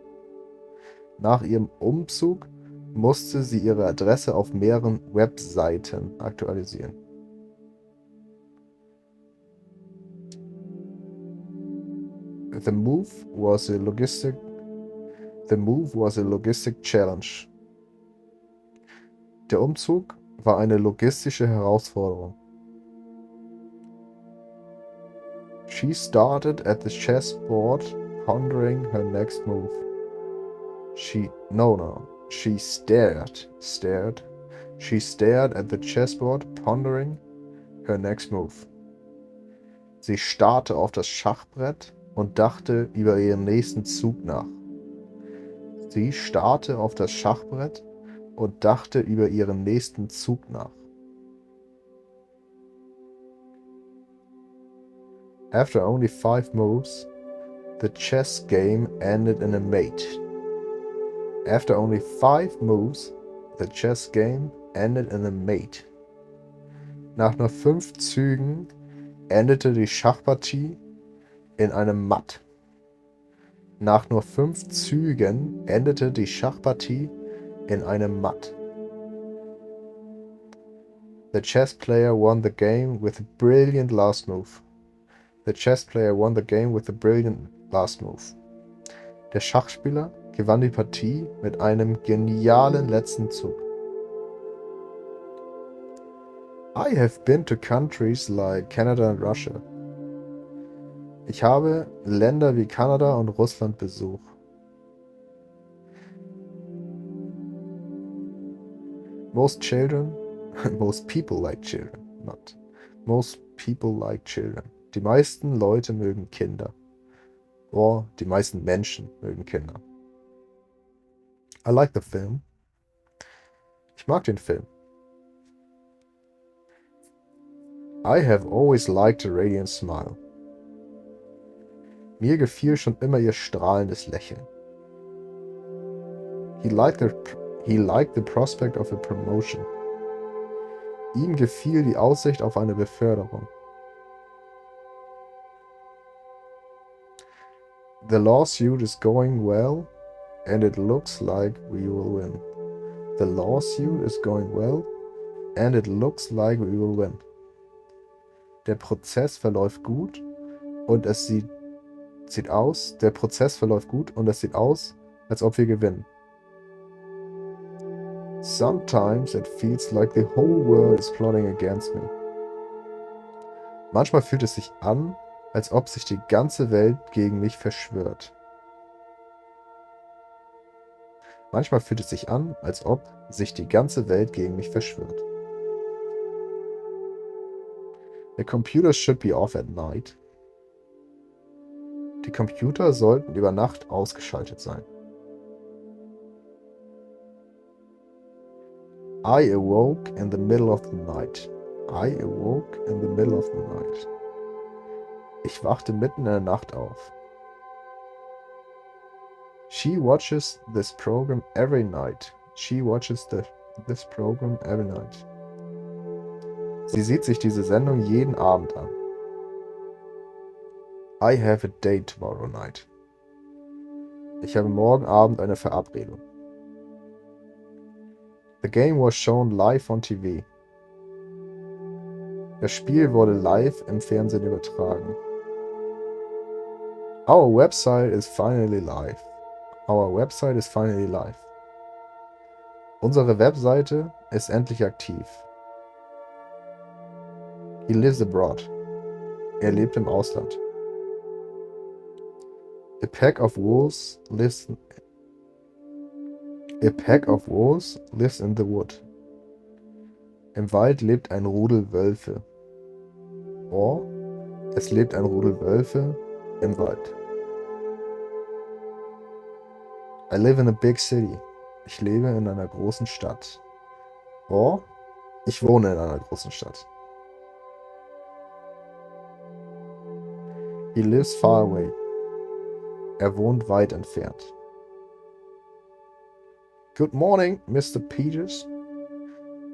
Nach ihrem Umzug musste sie ihre Adresse auf mehreren Webseiten aktualisieren. The move was a logistic challenge. Der Umzug war eine logistische Herausforderung. She started at the chessboard, pondering her next move. She stared at the chessboard, pondering her next move. Sie starrte auf das Schachbrett und dachte über ihren nächsten Zug nach. Sie starrte auf das Schachbrett und dachte über ihren nächsten Zug nach. After only 5 moves, the chess game ended in a mate. After only 5 moves, the chess game ended in a mate. Nach nur 5 Zügen endete die Schachpartie in einem Matt. Nach nur 5 Zügen endete die Schachpartie in einem Matt. The chess player won the game with a brilliant last move. The chess player won the game with a brilliant last move. Der Schachspieler gewann die Partie mit einem genialen letzten Zug. I have been to countries like Canada and Russia. Ich habe Länder wie Kanada und Russland besucht. Most people like children. Die meisten Leute mögen Kinder. Or die meisten Menschen mögen Kinder. I like the film. Ich mag den Film. I have always liked a radiant smile. Mir gefiel schon immer ihr strahlendes Lächeln. He liked the prospect of a promotion. Ihm gefiel die Aussicht auf eine Beförderung. The lawsuit is going well, and it looks like we will win. The lawsuit is going well, and it looks like we will win. Der Prozess verläuft gut und es sieht aus, als ob wir gewinnen. Sometimes it feels like the whole world is plotting against me. Manchmal fühlt es sich an, als ob sich die ganze Welt gegen mich verschwört. Manchmal fühlt es sich an, als ob sich die ganze Welt gegen mich verschwört. The computer should be off at night. Die Computer sollten über Nacht ausgeschaltet sein. I awoke in the middle of the night. I awoke in the middle of the night. Ich wachte mitten in der Nacht auf. She watches this program every night. She watches this program every night. Sie sieht sich diese Sendung jeden Abend an. I have a date tomorrow night. Ich habe morgen Abend eine Verabredung. The game was shown live on TV. Das Spiel wurde live im Fernsehen übertragen. Our website is finally live. Our website is finally live. Unsere Webseite ist endlich aktiv. He lives abroad. Er lebt im Ausland. A pack of wolves lives in the wood. Im Wald lebt ein Rudel Wölfe. Or, es lebt ein Rudel Wölfe im Wald. I live in a big city. Ich lebe in einer großen Stadt. Or, ich wohne in einer großen Stadt. He lives far away. Er wohnt weit entfernt. Good morning, Mr. Peters.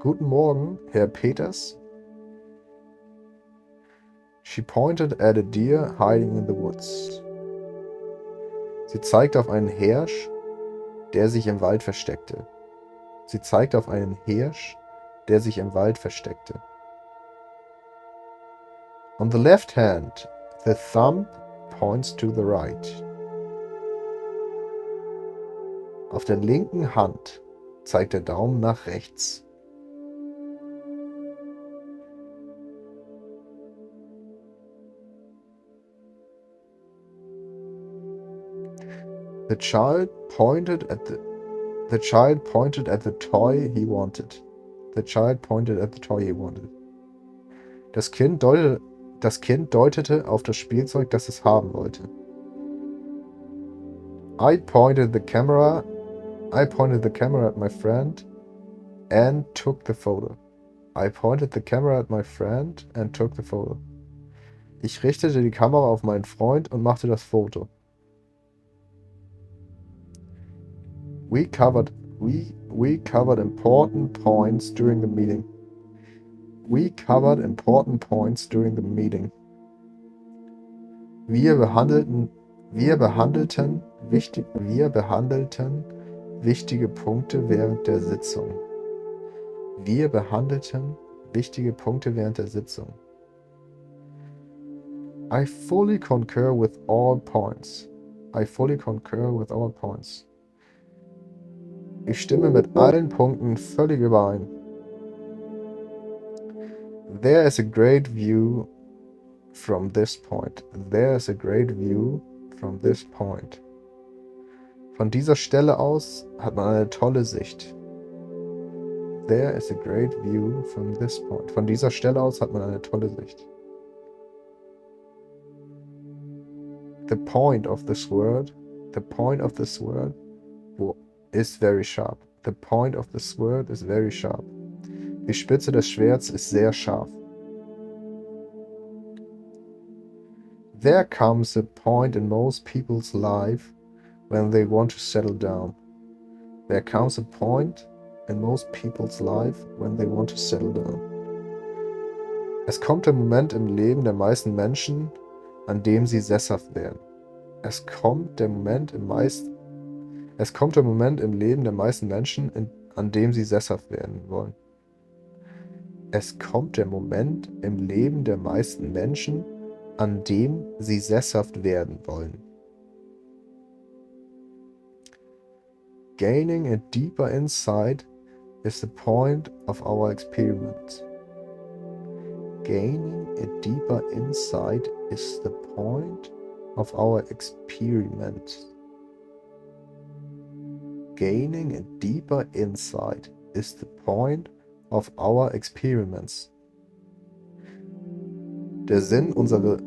Guten Morgen, Herr Peters. She pointed at a deer hiding in the woods. Sie zeigte auf einen Hirsch, der sich im Wald versteckte. Sie zeigte auf einen Hirsch, der sich im Wald versteckte. On the left hand, the thumb points to the right. Auf der linken Hand zeigt der Daumen nach rechts. The child pointed at the toy he wanted. The child pointed at the toy he wanted. Das Kind deutete auf das Spielzeug, das es haben wollte. I pointed the camera at my friend and took the photo. I pointed the camera at my friend and took the photo. Ich richtete die Kamera auf meinen Freund und machte das Foto. We covered important points during the meeting. We covered important points during the meeting. Wir behandelten wichtige Punkte während der Sitzung. Wir behandelten wichtige Punkte während der Sitzung. I fully concur with all points. I fully concur with all points. Ich stimme mit allen Punkten völlig überein. There is a great view from this point. There is a great view from this point. Von dieser Stelle aus hat man eine tolle Sicht. There is a great view from this point. Von dieser Stelle aus hat man eine tolle Sicht. The point of this word is very sharp. The point of this word is very sharp. Die Spitze des Schwerts ist sehr scharf. There comes a point in most people's life when they want to settle down. There comes a point in most people's life when they want to settle down. Es kommt der Moment im Leben der meisten Menschen, an dem sie sesshaft werden. Es kommt der Moment im Leben der meisten Menschen, an dem sie sesshaft werden wollen. Es kommt der Moment im Leben der meisten Menschen, an dem sie sesshaft werden wollen. Gaining a deeper insight is the point of our experiment. Gaining a deeper insight is the point of our experiment. Gaining a deeper insight is the point of our experiments. Der Sinn unserer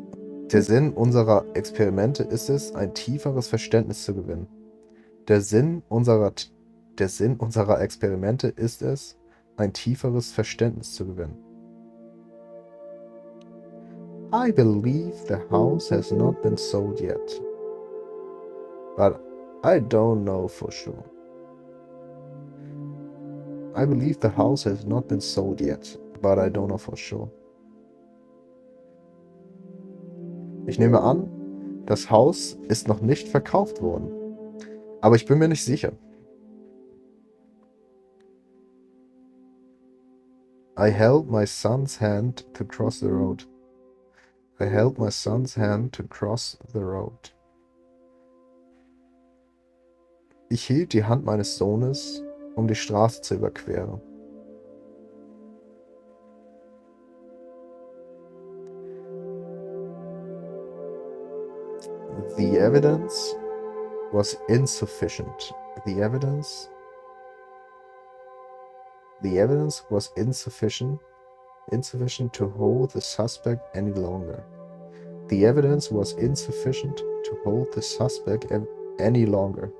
Experimente ist es, ein tieferes Verständnis zu gewinnen. Der Sinn unserer Experimente ist es, ein tieferes Verständnis zu gewinnen. I believe the house has not been sold yet, but I don't know for sure. I believe the house has not been sold yet, but I don't know for sure. Ich nehme an, das Haus ist noch nicht verkauft worden, aber ich bin mir nicht sicher. I held my son's hand to cross the road. I held my son's hand to cross the road. Ich hielt die Hand meines Sohnes, um die Straße zu überqueren. The evidence was insufficient. The evidence was insufficient to hold the suspect any longer. The evidence was insufficient to hold the suspect any longer.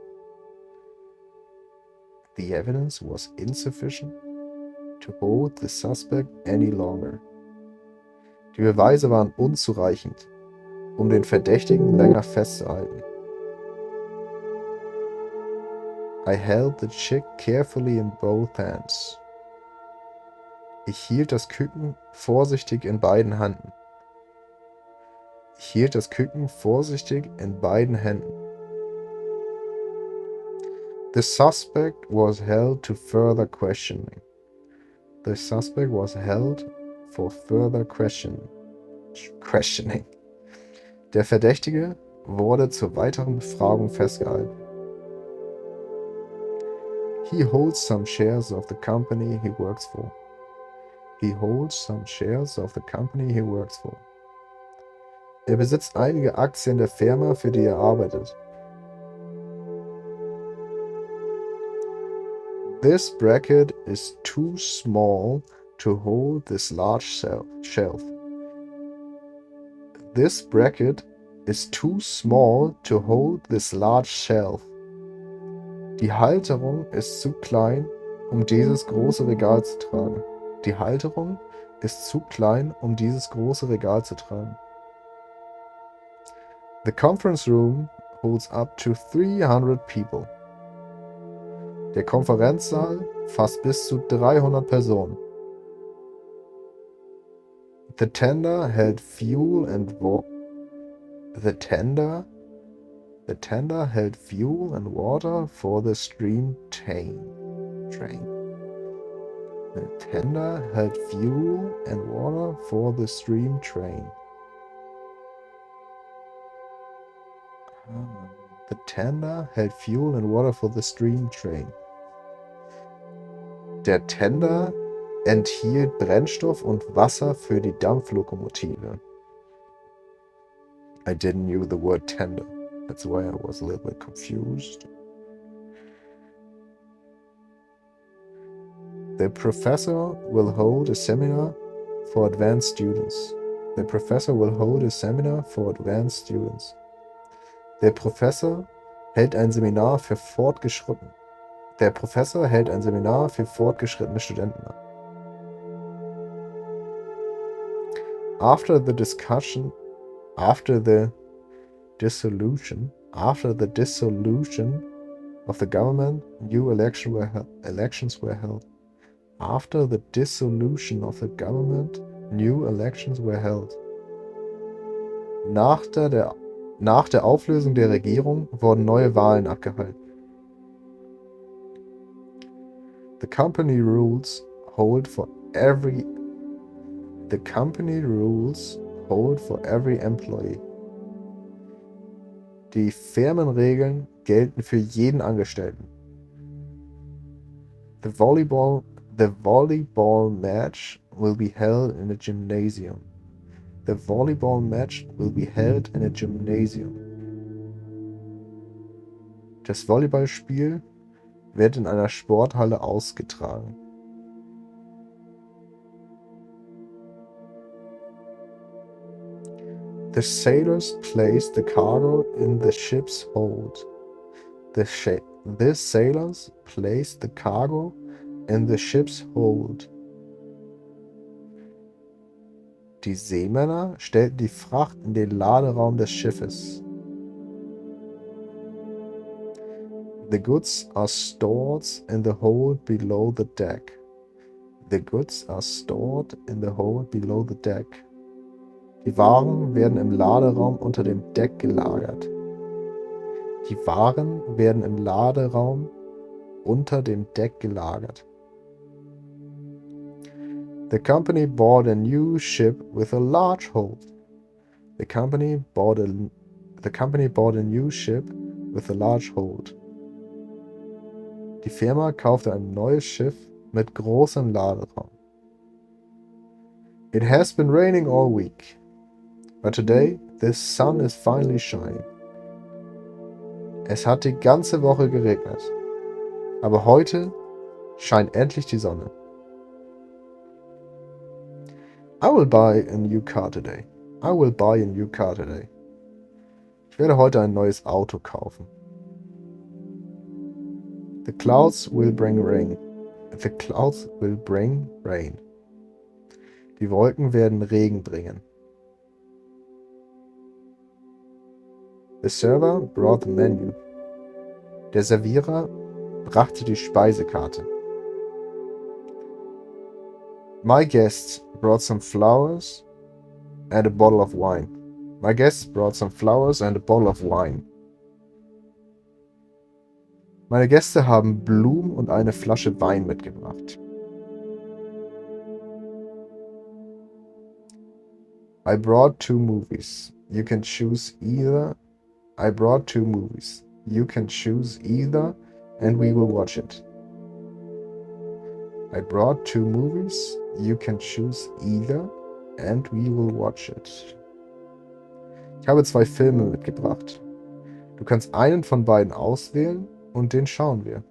The evidence was insufficient to hold the suspect any longer. Die Beweise waren unzureichend, um den Verdächtigen länger festzuhalten. I held the chick carefully in both hands. Ich hielt das Küken vorsichtig in beiden Händen. Ich hielt das Küken vorsichtig in beiden Händen. The suspect was held to further questioning. The suspect was held for further questioning. Der Verdächtige wurde zur weiteren Befragung festgehalten. He holds some shares of the company he works for. He holds some shares of the company he works for. Er besitzt einige Aktien der Firma, für die er arbeitet. This bracket is too small to hold this large shelf. This bracket is too small to hold this large shelf. Die Halterung ist zu klein, um dieses große Regal zu tragen. Die Halterung ist zu klein, um dieses große Regal zu tragen. The conference room holds up to 300 people. Der Konferenzsaal fasst bis zu 300 Personen. The tender held fuel and water. The tender held fuel and water for the steam train. The tender held fuel and water for the steam train. The tender held fuel and water for the steam train. Der Tender enthielt Brennstoff und Wasser für die Dampflokomotive. I didn't use the word tender. That's why I was a little bit confused. The professor will hold a seminar for advanced students. The professor will hold a seminar for advanced students. Der Professor hält ein Seminar für fortgeschrittene Studenten ab. After the dissolution of the government, new elections were held. After the dissolution of the government, new elections were held. Nach der Auflösung der Regierung wurden neue Wahlen abgehalten. The company rules hold for every employee. Die Firmenregeln gelten für jeden Angestellten. The volleyball match will be held in a gymnasium. The volleyball match will be held in a gymnasium. Das Volleyballspiel wird in einer Sporthalle ausgetragen. The sailors placed the cargo in the ship's hold. The sailors placed the cargo in the ship's hold. Die Seemänner stellten die Fracht in den Laderaum des Schiffes. The goods are stored in the hold below the deck. The goods are stored in the hold below the deck. Die Waren werden im Laderaum unter dem Deck gelagert. Die Waren werden im Laderaum unter dem Deck gelagert. The company bought a new ship with a large hold. The company bought a new ship with a large hold. Die Firma kaufte ein neues Schiff mit großem Laderaum. It has been raining all week, but today the sun is finally shining. Es hat die ganze Woche geregnet, aber heute scheint endlich die Sonne. I will buy a new car today. Ich werde heute ein neues Auto kaufen. The clouds will bring rain. Die Wolken werden Regen bringen. The server brought the menu. Der Servierer brachte die Speisekarte. My guests brought some flowers and a bottle of wine. Meine Gäste haben Blumen und eine Flasche Wein mitgebracht. I brought two movies. You can choose either, and we will watch it. I brought two movies. You can choose either, and we will watch it. Ich habe 2 Filme mitgebracht. Du kannst einen von beiden auswählen und den schauen wir.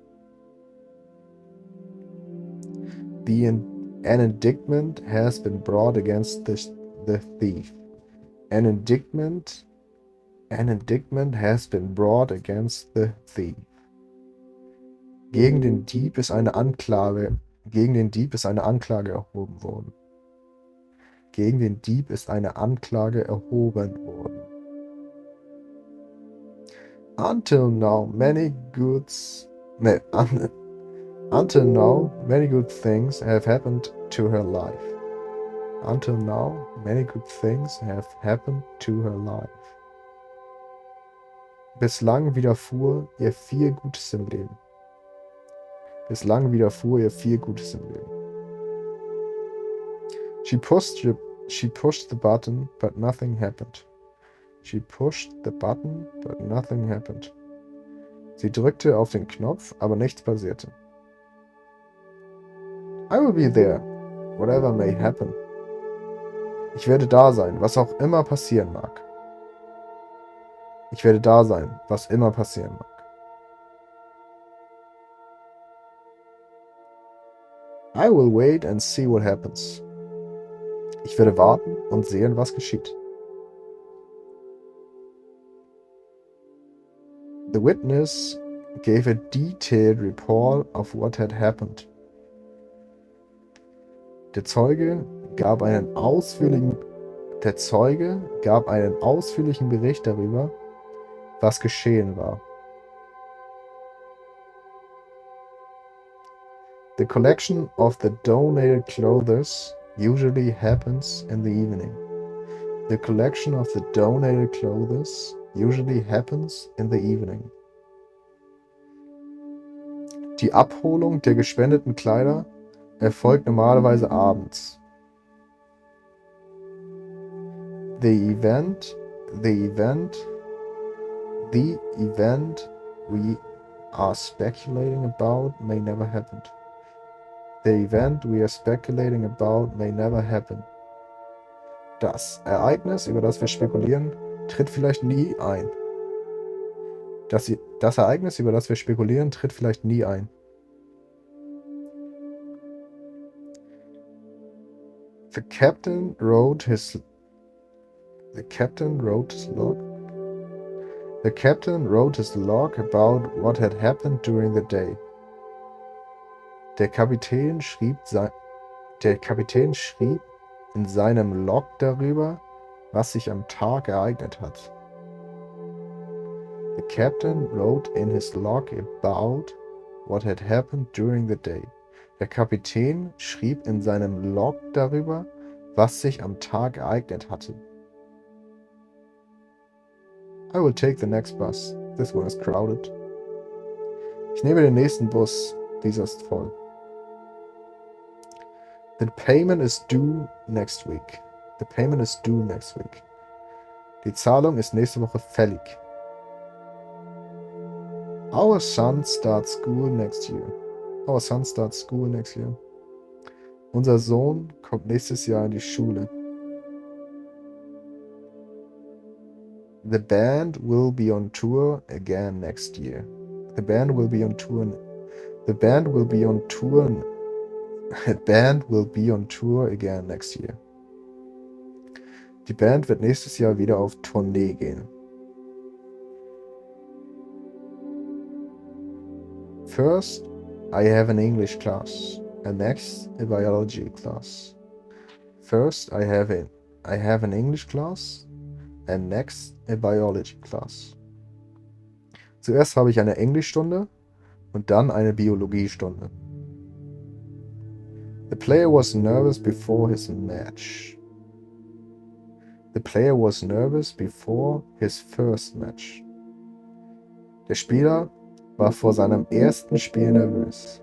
An indictment has been brought against the thief. An indictment has been brought against the thief. Gegen den Dieb ist eine Anklage erhoben worden. Until now, many good things have happened to her life. Bislang widerfuhr ihr viel Gutes im Leben. She pushed the button, but nothing happened. Sie drückte auf den Knopf, aber nichts passierte. I will be there, whatever may happen. Ich werde da sein, was auch immer passieren mag. I will wait and see what happens. Ich werde warten und sehen, was geschieht. The witness gave a detailed report of what had happened. Der Zeuge gab einen ausführlichen Bericht darüber, was geschehen war. The collection of the donated clothes usually happens in the evening. The collection of the donated clothes usually happens in the evening. Die Abholung der gespendeten Kleider erfolgt normalerweise abends. The event we are speculating about may never happen. The event we are speculating about may never happen. Das Ereignis, über das wir spekulieren, tritt vielleicht nie ein. Das Ereignis, über das wir spekulieren, tritt vielleicht nie ein. The captain wrote his log about what had happened during the day. Der Kapitän schrieb in seinem Log darüber, was sich am Tag ereignet hat. The captain wrote in his log about what had happened during the day. Der Kapitän schrieb in seinem Log darüber, was sich am Tag ereignet hatte. I will take the next bus. This one is crowded. Ich nehme den nächsten Bus. Dieser ist voll. The payment is due next week. The payment is due next week. Die Zahlung ist nächste Woche fällig. Our son starts school next year. Our son starts school next year. Unser Sohn kommt nächstes Jahr in die Schule. The band will be on tour again next year. The band will be on tour. The band will be on tour. The band will be on tour again next year. Die Band wird nächstes Jahr wieder auf Tournee gehen. First, I have an English class, and next a biology class. First, I have an English class, and next a biology class. Zuerst habe ich eine Englischstunde und dann eine Biologiestunde. The player was nervous before his match. The player was nervous before his first match. Der Spieler war vor seinem ersten Spiel nervös.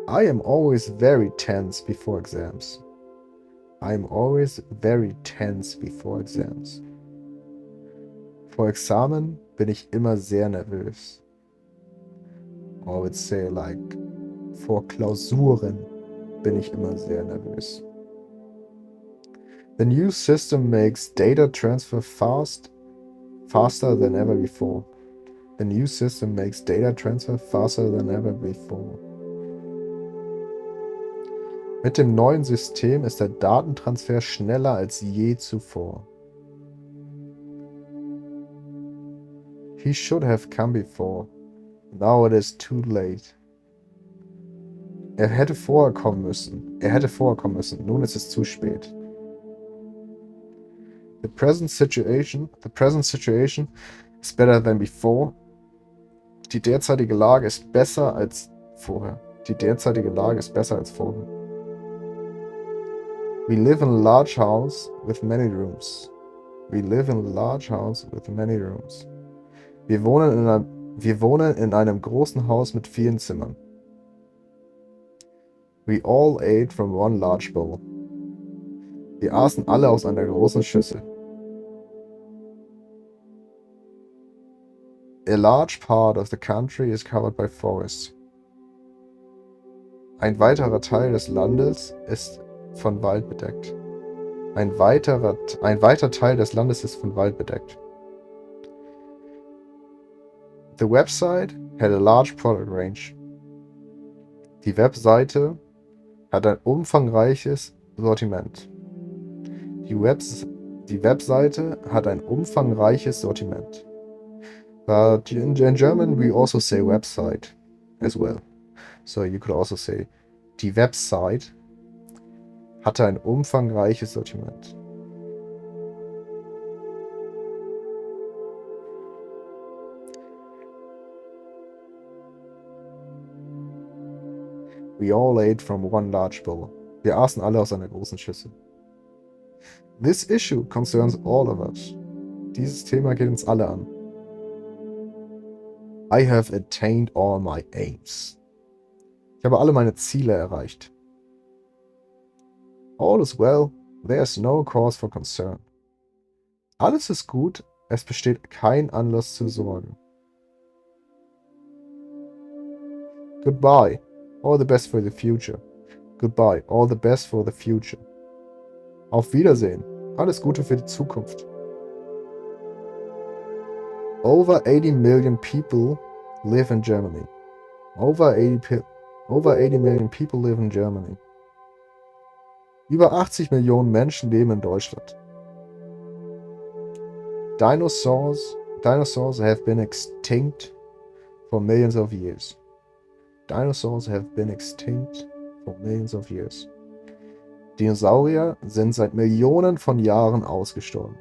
I am always very tense before exams. I am always very tense before exams. Vor Examen bin ich immer sehr nervös. Or I would say like, vor Klausuren bin ich immer sehr nervös. The new system makes data transfer faster than ever before. The new system makes data transfer faster than ever before. Mit dem neuen System ist der Datentransfer schneller als je zuvor. He should have come before. Now it is too late. Er hätte vorher kommen müssen. Nun ist es zu spät. The present situation is better than before. Die derzeitige Lage ist besser als vorher. We live in a large house with many rooms. Wir wohnen in einem großen Haus mit vielen Zimmern. We all ate from one large bowl. Wir aßen alle aus einer großen Schüssel. A large part of the country is covered by forests. Ein weiterer Teil des Landes ist von Wald bedeckt. Ein weiter Teil des Landes ist von Wald bedeckt. The website had a large product range. Die Webseite hat ein umfangreiches Sortiment. Die Die Webseite hat ein umfangreiches Sortiment. But in German we also say website as well. So you could also say, die Website hatte ein umfangreiches Sortiment. We all ate from one large bowl. Wir aßen alle aus einer großen Schüssel. This issue concerns all of us. Dieses Thema geht uns alle an. I have attained all my aims. Ich habe alle meine Ziele erreicht. All is well, there is no cause for concern. Alles ist gut, es besteht kein Anlass zur Sorge. Goodbye, all the best for the future. Goodbye, all the best for the future. Auf Wiedersehen, alles Gute für die Zukunft. Over 80 million people live in Germany. Over 80 million people live in Germany. Über 80 Millionen Menschen leben in Deutschland. Dinosaurs have been extinct for millions of years. Dinosaurs have been extinct for millions of years. Dinosaurier sind seit Millionen von Jahren ausgestorben.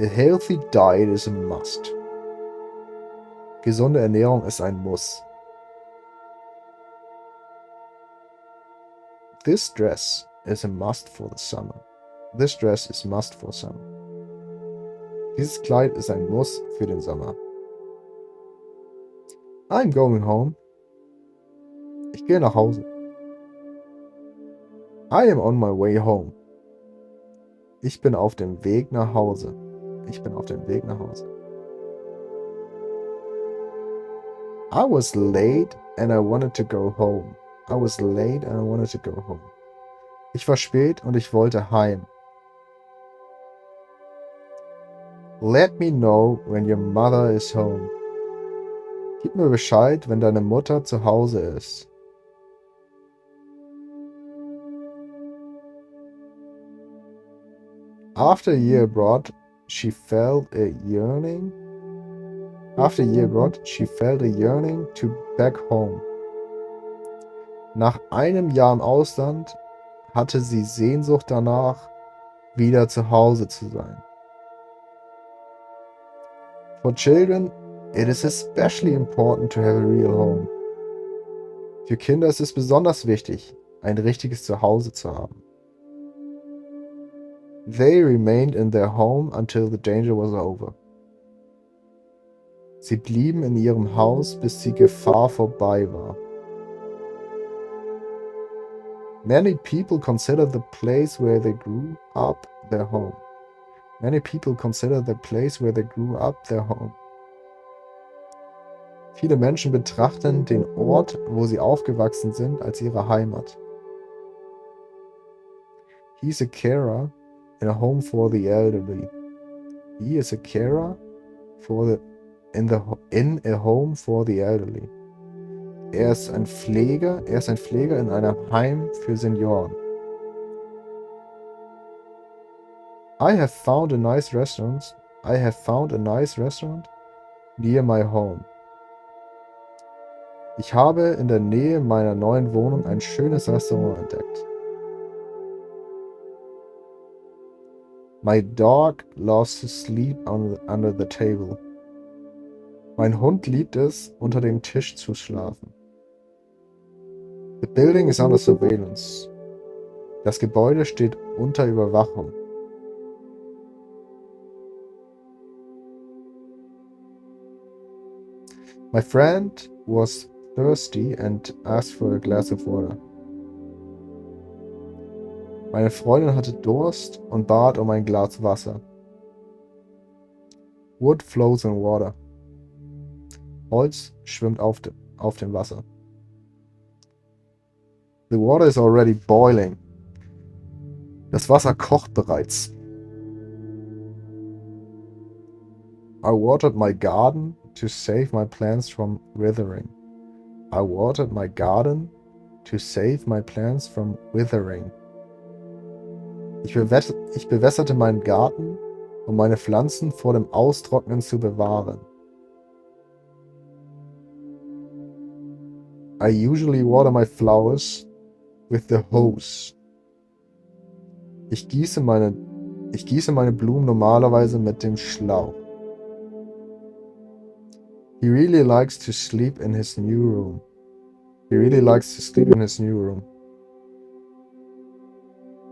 A healthy diet is a must. Gesunde Ernährung ist ein Muss. This dress is a must for the summer. This dress is must for summer. Dieses Kleid ist ein Muss für den Sommer. I'm going home. Ich gehe nach Hause. I am on my way home. Ich bin auf dem Weg nach Hause. Ich bin auf dem Weg nach Hause. I was late and I wanted to go home. I was late and I wanted to go home. Ich war spät und ich wollte heim. Let me know when your mother is home. Gib mir Bescheid, wenn deine Mutter zu Hause ist. After a year abroad, she felt a yearning. After a year abroad, she felt a yearning to back home. Nach einem Jahr im Ausland hatte sie Sehnsucht danach, wieder zu Hause zu sein. For children, it is especially important to have a real home. Für Kinder ist es besonders wichtig, ein richtiges Zuhause zu haben. They remained in their home until the danger was over. Sie blieben in ihrem Haus, bis die Gefahr vorbei war. Many people consider the place where they grew up their home. Many people consider the place where they grew up their home. Viele Menschen betrachten den Ort, wo sie aufgewachsen sind, als ihre Heimat. He is a carer in a home for the elderly. He is a carer in a home for the elderly. Er ist ein Pfleger in einem Heim für Senioren. I have found a nice restaurant near my home. Ich habe in der Nähe meiner neuen Wohnung ein schönes Restaurant entdeckt. My dog loves to sleep under the table. Mein Hund liebt es, unter dem Tisch zu schlafen. The building is under surveillance. Das Gebäude steht unter Überwachung. My friend was thirsty and asked for a glass of water. Meine Freundin hatte Durst und bat um ein Glas Wasser. Wood flows in water. Holz schwimmt auf dem Wasser. The water is already boiling. Das Wasser kocht bereits. I watered my garden to save my plants from withering. I watered my garden to save my plants from withering. Ich bewässerte meinen Garten, um meine Pflanzen vor dem Austrocknen zu bewahren. I usually water my flowers with the hose. Ich gieße meine Blumen normalerweise mit dem Schlauch. He really likes to sleep in his new room. He really likes to sleep in his new room.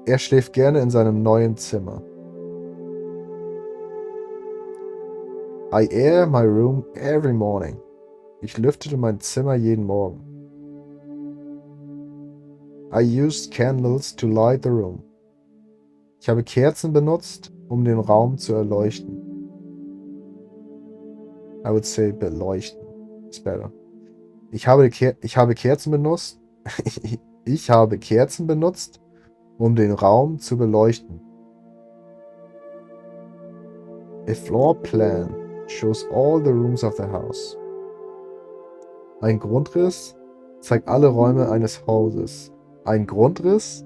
Er schläft gerne in seinem neuen Zimmer. I air my room every morning. Ich lüftete mein Zimmer jeden Morgen. I used candles to light the room. Ich habe Kerzen benutzt, um den Raum zu erleuchten. I would say beleuchten. It's better. Ich habe Kerzen benutzt. Ich habe Kerzen benutzt, um den Raum zu beleuchten. A floor plan shows all the rooms of the house. Ein Grundriss zeigt alle Räume eines Hauses. Ein Grundriss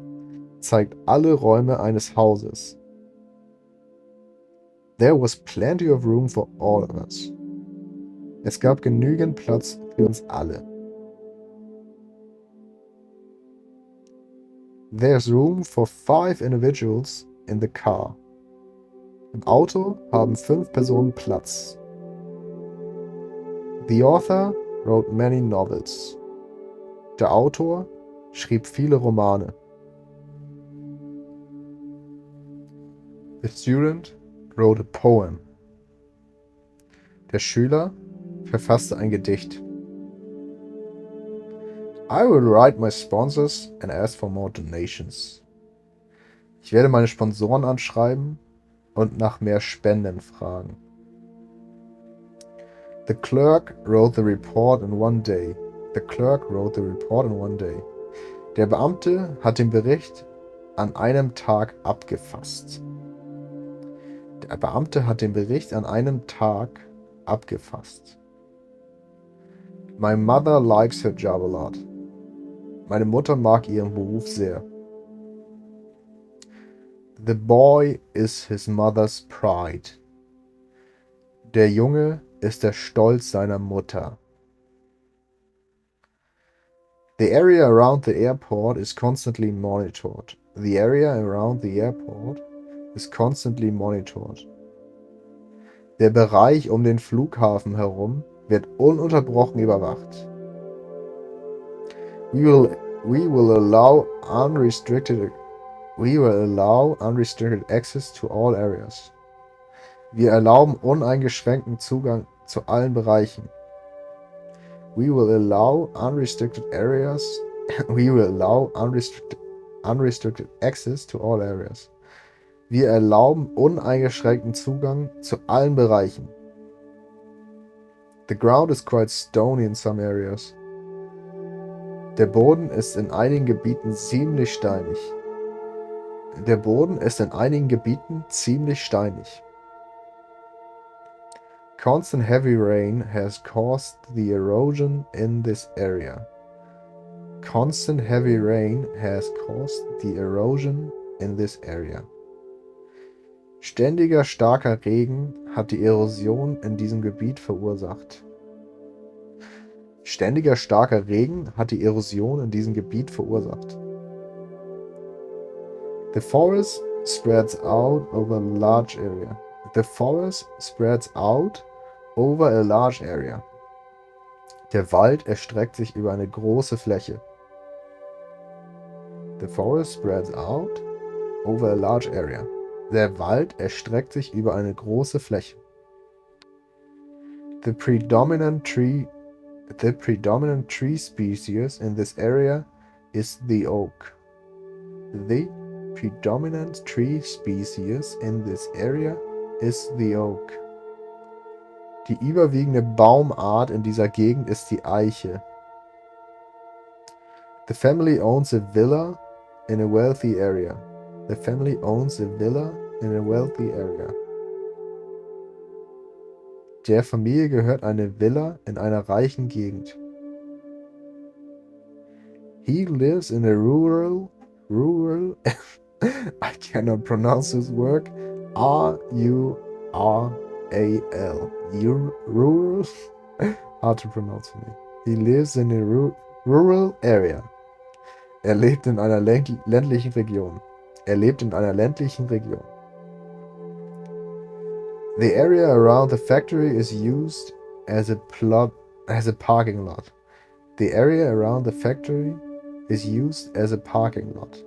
zeigt alle Räume eines Hauses. There was plenty of room for all of us. Es gab genügend Platz für uns alle. There's room for 5 individuals in the car. Im Auto haben 5 Personen Platz. The author wrote many novels. Der Autor schrieb viele Romane. The student wrote a poem. Der Schüler verfasste ein Gedicht. I will write my sponsors and ask for more donations. Ich werde meine Sponsoren anschreiben und nach mehr Spenden fragen. The clerk wrote the report in one day. The clerk wrote the report in one day. Der Beamte hat den Bericht an einem Tag abgefasst. Der Beamte hat den Bericht an einem Tag abgefasst. My mother likes her job a lot. Meine Mutter mag ihren Beruf sehr. The boy is his mother's pride. Der Junge ist der Stolz seiner Mutter. The area around the airport is constantly monitored. The area around the airport is constantly monitored. Der Bereich um den Flughafen herum wird ununterbrochen überwacht. We will allow unrestricted access to all areas. Wir erlauben uneingeschränkten Zugang zu allen Bereichen. We will allow unrestricted areas. We will allow unrestricted access to all areas. Wir erlauben uneingeschränkten Zugang zu allen Bereichen. The ground is quite stony in some areas. Der Boden ist in einigen Gebieten ziemlich steinig. Der Boden ist in einigen Gebieten ziemlich steinig. Constant heavy rain has caused the erosion in this area. Constant heavy rain has caused the erosion in this area. Ständiger starker Regen hat die Erosion in diesem Gebiet verursacht. Ständiger starker Regen hat die Erosion in diesem Gebiet verursacht. The forest spreads out over a large area. The forest spreads out over a large area. Der Wald erstreckt sich über eine große Fläche. The forest spreads out over a large area. Der Wald erstreckt sich über eine große Fläche. The predominant tree species in this area is the oak. The predominant tree species in this area is the oak. Die überwiegende Baumart in dieser Gegend ist die Eiche. The family owns a villa in a wealthy area. The family owns a villa in a wealthy area. Der Familie gehört eine Villa in einer reichen Gegend. He lives in a rural I cannot pronounce his work. Rural. Rural? Hard to pronounce for me. He lives in a rural area. Er lebt in einer ländlichen Region. Er lebt in einer ländlichen Region. The area around the factory is used as a parking lot. The area around the factory is used as a parking lot.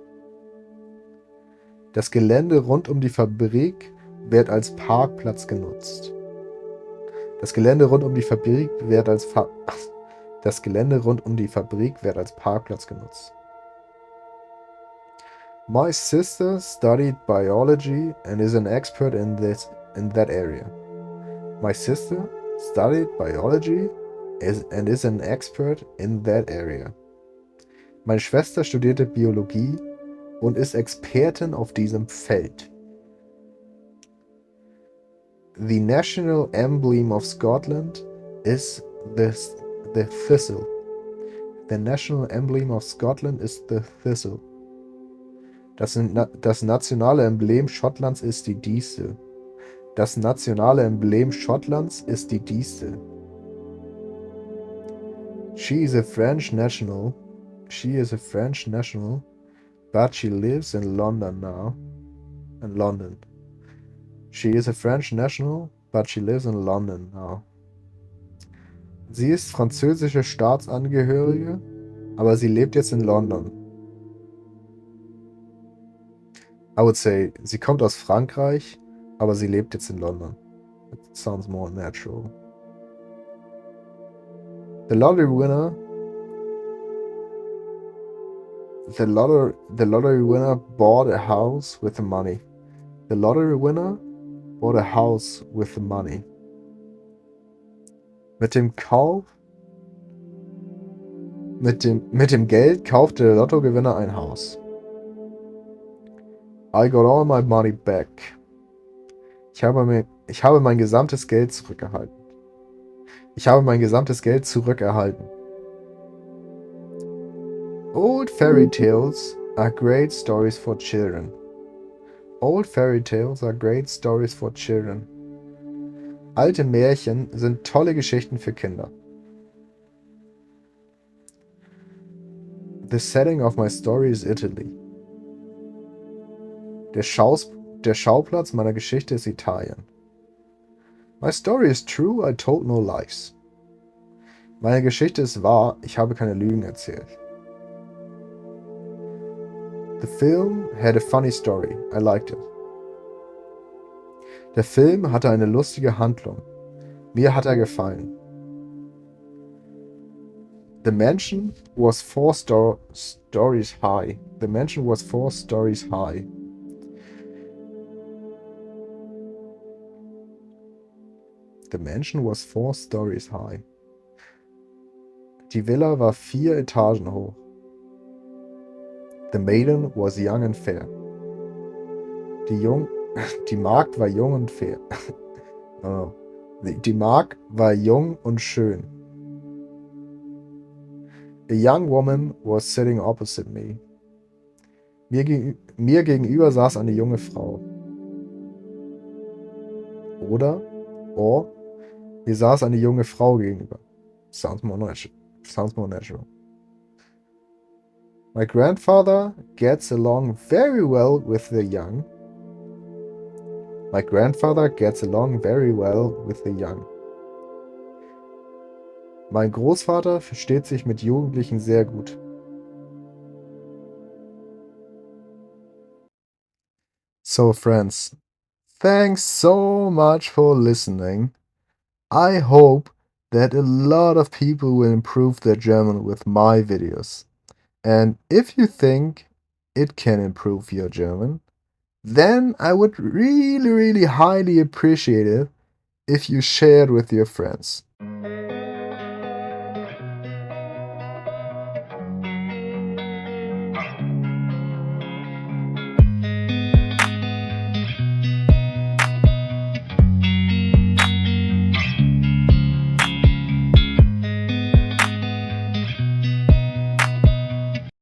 Das Gelände rund um die Fabrik wird als Parkplatz genutzt. Das Gelände rund um die Fabrik wird als Parkplatz genutzt. My sister studied biology and is an expert in that area. My sister studied biology and is an expert in that area. Meine Schwester studierte Biologie und ist Expertin auf diesem Feld. The national emblem of Scotland is the thistle. The national emblem of Scotland is the thistle. Das nationale Emblem Schottlands ist die Distel. Das nationale Emblem Schottlands ist die Distel. She is a French national. She is a French national, but she lives in London now. In London. She is a French national, but she lives in London now. Sie ist französische Staatsangehörige, aber sie lebt jetzt in London. I would say, sie kommt aus Frankreich, aber sie lebt jetzt in London. It sounds more natural. The lottery winner bought a house with the money. The lottery winner bought a house with the money. Mit dem Geld kaufte der Lottogewinner ein Haus. I got all my money back. Ich habe mein gesamtes Geld zurückerhalten. Old fairy tales are great stories for children. Old fairy tales are great stories for children. Alte Märchen sind tolle Geschichten für Kinder. The setting of my story is Italy. Der Schauplatz meiner Geschichte ist Italien. My story is true, I told no lies. Meine Geschichte ist wahr, ich habe keine Lügen erzählt. The film had a funny story, I liked it. Der Film hatte eine lustige Handlung. Mir hat er gefallen. The mansion was 4 stories high. The mansion was 4 stories high. The mansion was 4 stories high. Die Villa war 4 Etagen hoch. The maiden was young and fair. Die Magd war jung und fair. Oh. Die Magd war jung und schön. A young woman was sitting opposite me. Mir gegenüber saß eine junge Frau. Oder, mir saß eine junge Frau gegenüber. Sounds more natural. My grandfather gets along very well with the young. My grandfather gets along very well with the young. Mein Großvater versteht sich mit Jugendlichen sehr gut. So friends, thanks so much for listening. I hope that a lot of people will improve their German with my videos. And if you think it can improve your German, then I would really, really highly appreciate it if you share it with your friends.